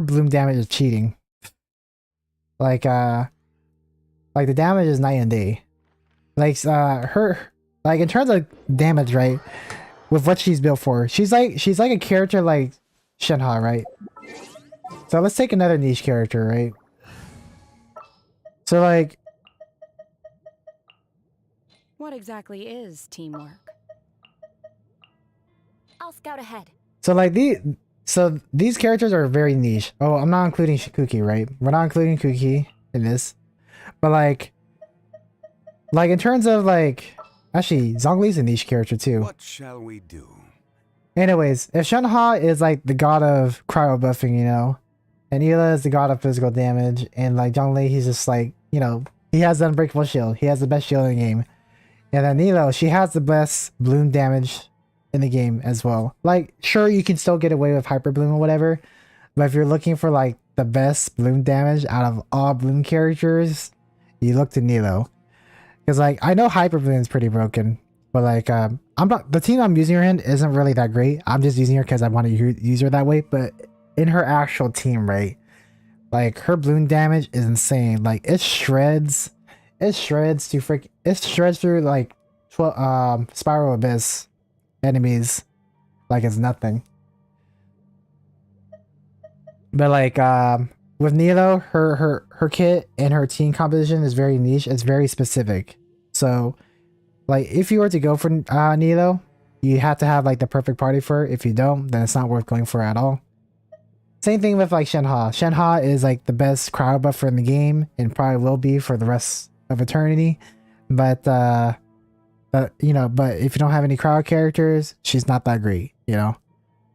bloom damage is cheating. Like the damage is night and day. Like her like in terms of damage, right? With what she's built for, she's like a character like Shenhe, right? So let's take another niche character, right? So like, What exactly is teamwork? I'll scout ahead. so like these characters are very niche. Oh, I'm not including Kuki, right? We're not including Kuki in this, but like Like in terms of like, actually, Zhongli's a niche character too. What shall we do? Anyways, if Shenhe is like the god of cryo buffing, you know, and Ela is the god of physical damage, and like Zhongli, he's just like, you know, he has the unbreakable shield. He has the best shield in the game. And then Nilo, she has the best bloom damage in the game as well. Like, sure, you can still get away with hyper bloom or whatever, but if you're looking for like the best bloom damage out of all bloom characters, you look to Nilo. Because like, I know hyper bloom is pretty broken, but like, I'm not, the team I'm using her in isn't really that great. I'm just using her because I want to use her that way. But in her actual team, right, like her bloom damage is insane. Like it shreds through like 12 spiral abyss enemies like it's nothing. But like with Nilo, her kit and her team composition is very niche. It's very specific. So like if you were to go for Nilo, you have to have like the perfect party for her. If you don't, then it's not worth going for at all. Same thing with like Shenhe. Shenhe is like the best cryo buffer in the game and probably will be for the rest of eternity. But you know, but if you don't have any cryo characters, she's not that great, you know.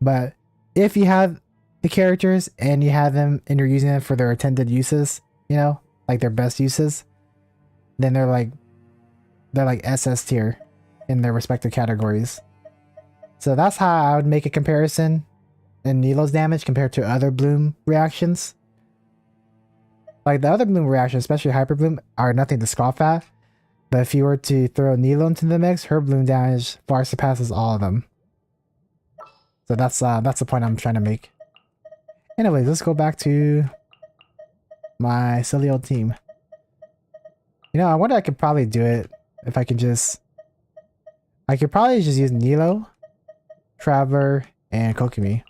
But if you have the characters and you have them and you're using them for their intended uses, you know, like their best uses, then they're like SS tier in their respective categories. So that's how I would make a comparison in Nilo's damage compared to other bloom reactions. Like the other bloom reactions, especially hyper bloom, are nothing to scoff at. But if you were to throw Nilo into the mix, her bloom damage far surpasses all of them. So that's the point I'm trying to make. Anyways, let's go back to my silly old team. You know, I wonder I could probably do it if I could just... I could probably just use Nilo, Traveler, and Kokumi.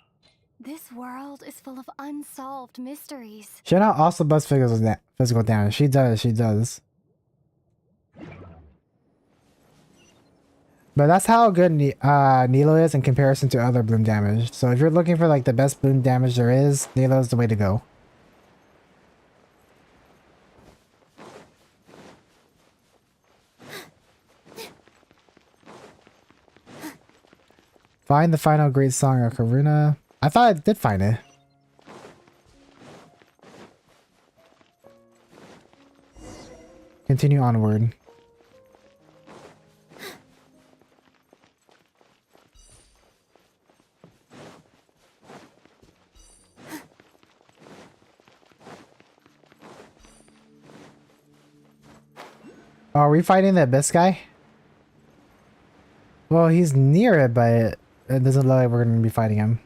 This world is full of unsolved mysteries. Shenhe also buffs physical damage. She does. But that's how good Nilo is in comparison to other bloom damage. So if you're looking for like the best bloom damage there is, Nilo is the way to go. Find the final great song of Karuna. I thought I did find it. Continue onward. Oh, are we fighting the abyss guy? Well, he's near it, but it doesn't look like we're going to be fighting him.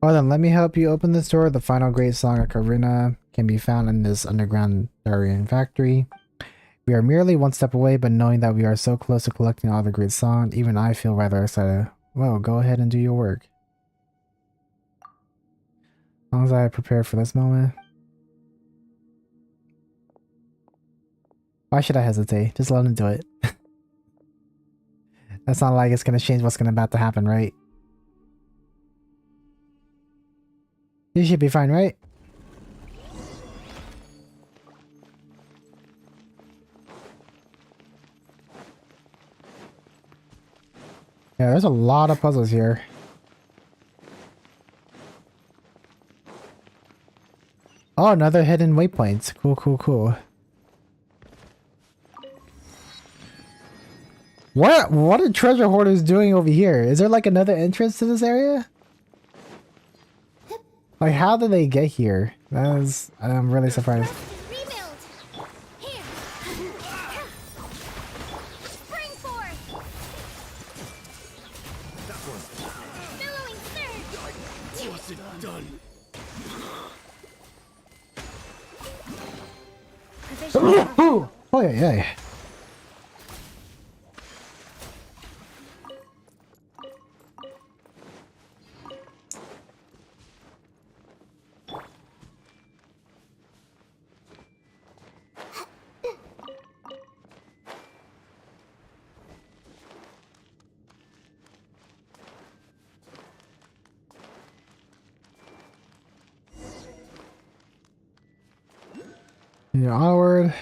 Well then, let me help you open this door. The final great song of Karuna can be found in this underground Darian factory. We are merely one step away, but knowing that we are so close to collecting all the great songs, even I feel rather excited. Well, go ahead and do your work. As long as I prepare for this moment. Why should I hesitate? Just let him do it. That's not like it's gonna change what's about to happen, right? You should be fine, right? Yeah, there's a lot of puzzles here. Oh, another hidden waypoint. Cool, cool, cool. What are treasure hoarders doing over here? Is there like another entrance to this area? Like, how did they get here? I'm really surprised. Rebuild. Here. Spring forth. Billowing surge. What's it done? Oh yeah, yeah. Yeah, onward.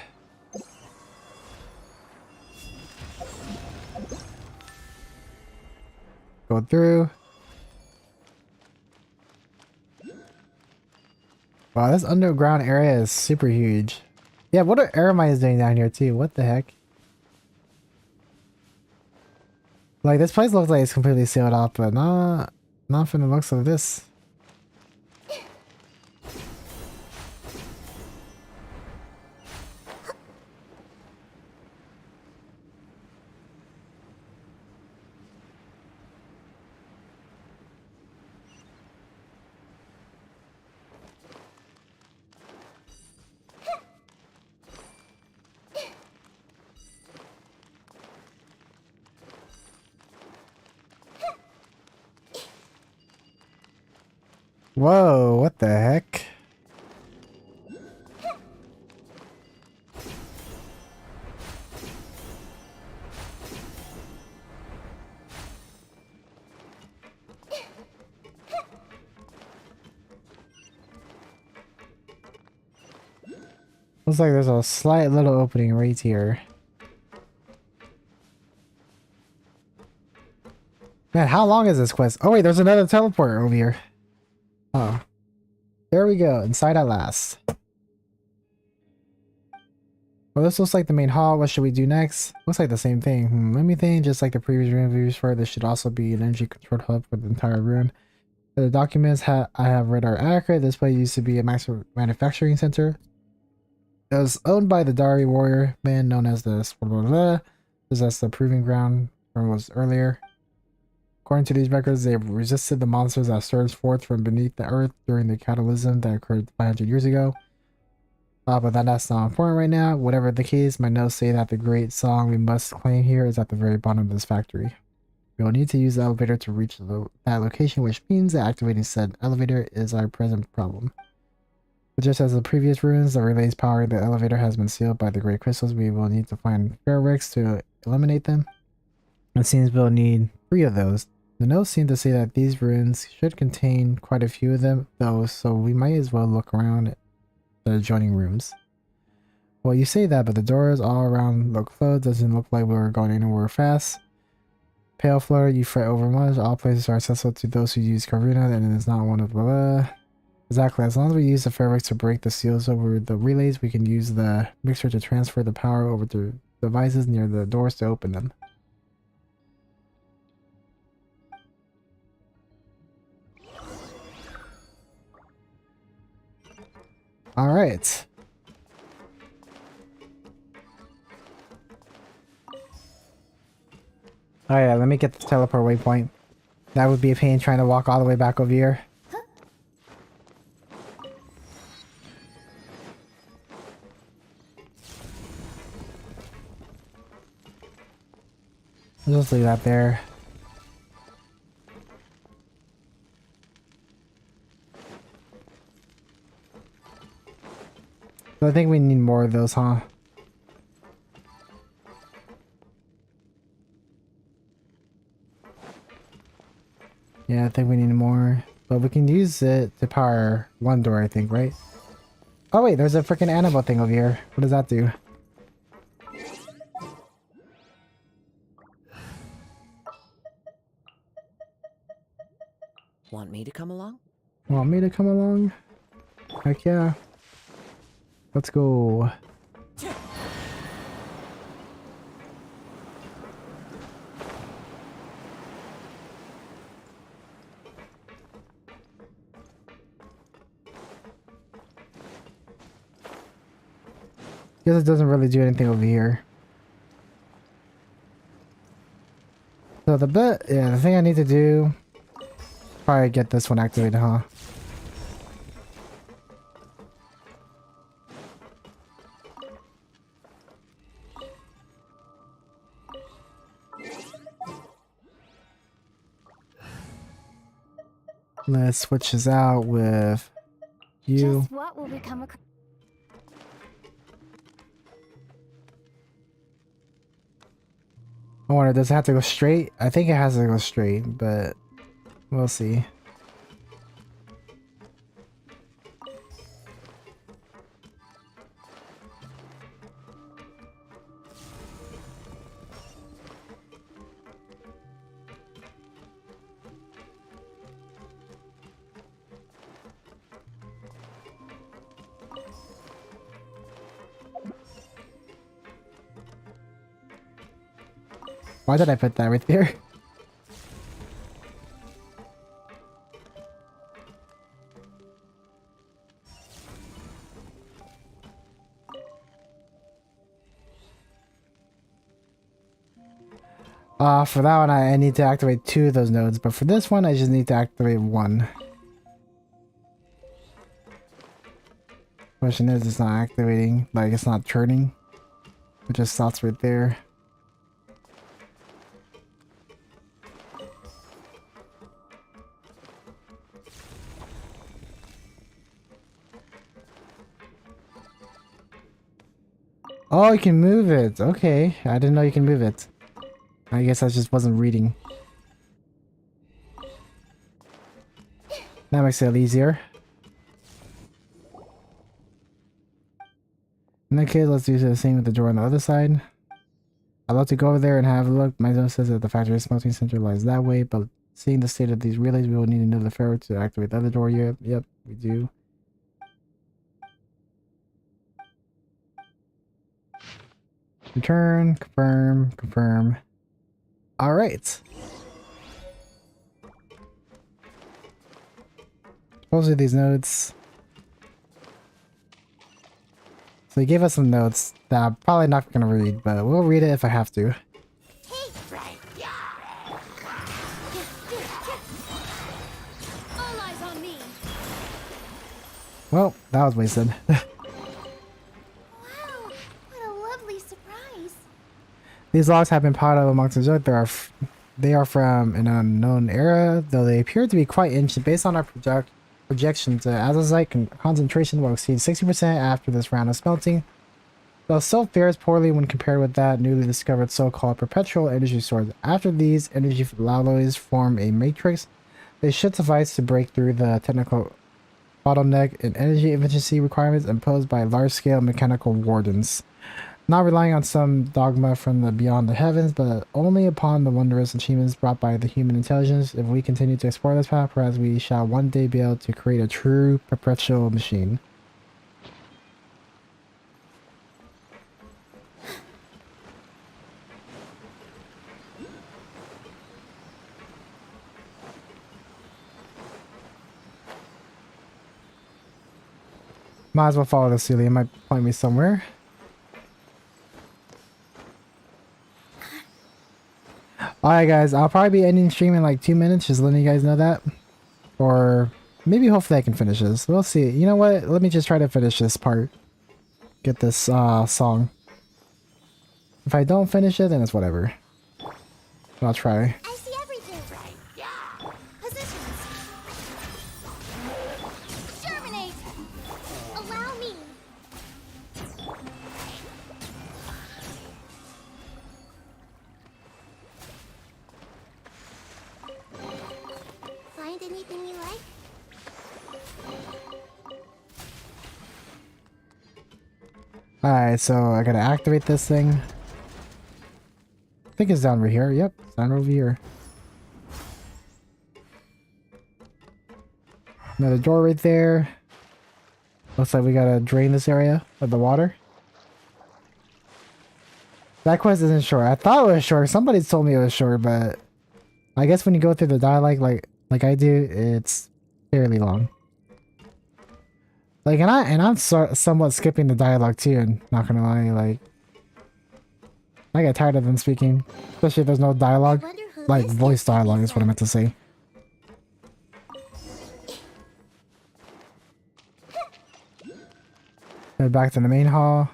Go through. Wow, this underground area is super huge. Yeah, what are air mines doing down here too? What the heck? Like, this place looks like it's completely sealed off, but not from the looks of this. Whoa, what the heck? Looks like there's a slight little opening right here. Man, how long is this quest? Oh wait, there's another teleporter over here. Oh. There we go, inside at last. Well, this looks like the main hall. What should we do next? Looks like the same thing. Let me think. Just like the previous room we used for, this should also be an energy controlled hub for the entire room. The documents I have read are accurate. This place used to be a manufacturing center. It was owned by the Dari warrior man known as the possessed the proving ground from was earlier. According to these records, they resisted the monsters that surged forth from beneath the earth during the cataclysm that occurred 500 years ago. But that's not important right now. Whatever the case, my notes say that the great song we must claim here is at the very bottom of this factory. We will need to use the elevator to reach that location, which means that activating said elevator is our present problem. But just as the previous ruins, the relays powering the elevator has been sealed by the great crystals, we will need to find fireworks to eliminate them. It seems we'll need 3 of those. The notes seem to say that these ruins should contain quite a few of them, though, so we might as well look around the adjoining rooms. Well, you say that, but the doors all around look closed. Doesn't look like we're going anywhere fast. Pale Floor, you fret over much. All places are accessible to those who use Karuna, and it is not one of blah blah. Exactly. As long as we use the fireworks to break the seals over the relays, we can use the mixer to transfer the power over to devices near the doors to open them. Alright. Oh yeah, let me get the teleport waypoint. That would be a pain trying to walk all the way back over here. I'll just leave that there. So I think we need more of those, huh? Yeah, I think we need more. But we can use it to power one door, I think, right? Oh wait, there's a freaking animal thing over here. What does that do? Want me to come along? Want me to come along? Heck yeah. Let's go. Guess it doesn't really do anything over here. So the thing I need to do, probably get this one activated, huh? Let's switch this out with you. Just what will become a... I wonder, does it have to go straight? I think it has to go straight, but we'll see. Why did I put that right there? For that one, I need to activate 2 of those nodes, but for this one, I just need to activate 1. Question is, it's not activating, like it's not turning. It just stops right there. Oh, you can move it. Okay, I didn't know you can move it. I guess I just wasn't reading. That makes it easier. In that case, let's do the same with the door on the other side. I'd love to go over there and have a look. My zone says that the factory smelting center lies that way, but seeing the state of these relays, we will need another ferro to activate the other door. Yep, we do. Return, confirm, confirm. Alright. Supposedly these nodes. So he gave us some notes that I'm probably not gonna read, but we'll read it if I have to. All eyes on me. Well, that was wasted. Wow, what a lovely surprise. These logs have been piled up amongst each other. They are from an unknown era, though they appear to be quite ancient. Based on our projections, azazite concentration will exceed 60% after this round of smelting, though still fares poorly when compared with that newly discovered so-called perpetual energy source. After these energy alloys form a matrix, they should suffice to break through the technical bottleneck in energy efficiency requirements imposed by large-scale mechanical wardens. Not relying on some dogma from the beyond the heavens, but only upon the wondrous achievements brought by the human intelligence. If we continue to explore this path, perhaps we shall one day be able to create a true perpetual machine. Might as well follow the Celia. It might point me somewhere. Alright guys, I'll probably be ending stream in like 2 minutes, just letting you guys know that. Or maybe hopefully I can finish this. We'll see. You know what? Let me just try to finish this part. Get this song. If I don't finish it, then it's whatever. I'll try. I see everything. Positions. Germinate. Allow me. Find anything you like? Alright, so I gotta activate this thing. I think it's down over here. Yep, it's down over here. Another door right there. Looks like we gotta drain this area of the water. That quest isn't short. I thought it was short. Somebody told me it was short, but I guess when you go through the dialogue like I do, it's fairly long. Like, and I'm somewhat skipping the dialogue too, and not gonna lie, like, I get tired of them speaking, especially if there's no dialogue. Like, voice dialogue is what I meant to say. Head back to the main hall.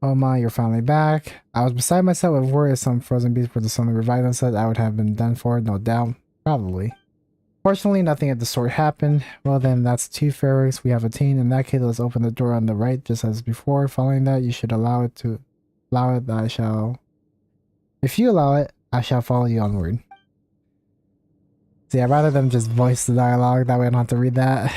Oh my, you're finally back. I was beside myself with worry some frozen beasts were to suddenly revive themselves. I would have been done for, no doubt. Probably. Fortunately, nothing of the sort happened. Well then, that's 2 ferrets we have attained. In that case, let's open the door on the right, just as before. Following that, you should allow it, I shall... If you allow it, I shall follow you onward. See, I'd rather them just voice the dialogue, that way I don't have to read that.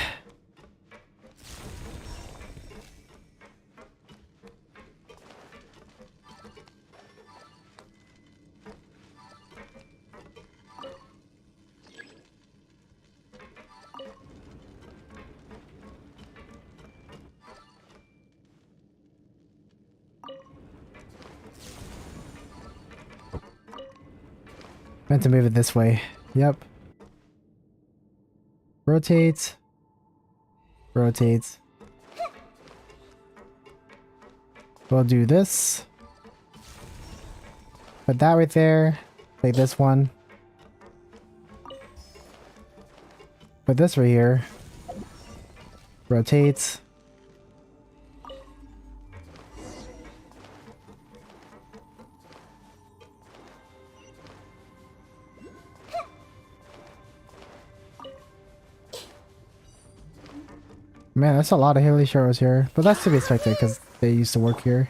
Meant to move it this way. Yep. Rotate. Rotate. We'll do this. Put that right there. Take this one. Put this right here. Rotate. Man, that's a lot of Haley shows here, but that's to be expected because they used to work here.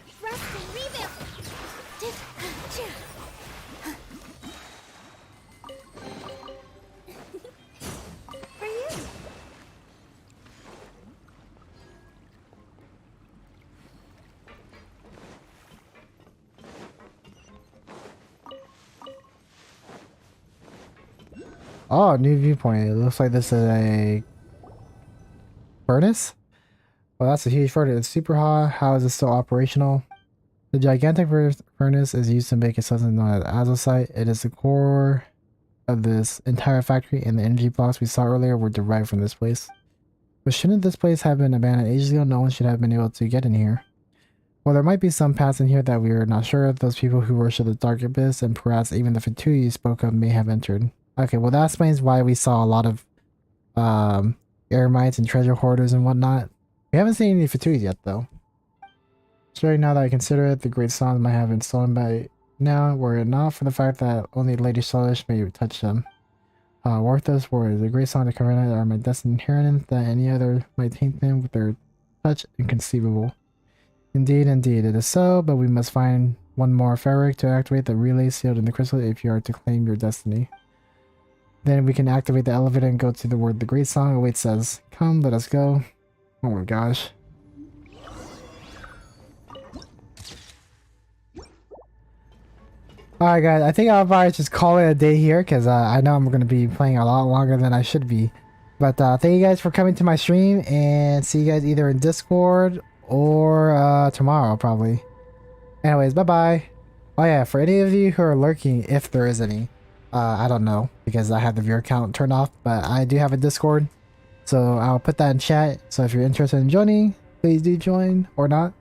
Oh, new viewpoint. It looks like this is a furnace? Well, that's a huge furnace. It's super hot. How is it still operational? The gigantic furnace is used to make a substance known as azosite. It is the core of this entire factory, and the energy blocks we saw earlier were derived from this place. But shouldn't this place have been abandoned ages ago? No one should have been able to get in here. Well, there might be some paths in here that we are not sure of. Those people who worship the dark abyss, and perhaps even the Fatui you spoke of, may have entered. Okay, well that explains why we saw a lot of eremites and treasure hoarders and whatnot. We haven't seen any Fatuis yet though. Sorry, now that I consider it, the great songs might have been stolen by now, were it not for the fact that only Lady Solish may touch them. Worth those words, the great song to cover night are my destined inheritance, that any other might taint them with their touch inconceivable. Indeed, indeed, it is so, but we must find one more fabric to activate the relay sealed in the crystal if you are to claim your destiny. Then we can activate the elevator and go to the word the great song awaits us. Come, let us go. Oh my gosh. Alright guys, I think I'll probably just call it a day here because I know I'm going to be playing a lot longer than I should be. But thank you guys for coming to my stream, and see you guys either in Discord or tomorrow probably. Anyways, bye bye. Oh yeah, for any of you who are lurking, if there is any. I don't know because I have the viewer count turned off, but I do have a Discord, so I'll put that in chat. So if you're interested in joining, please do join or not.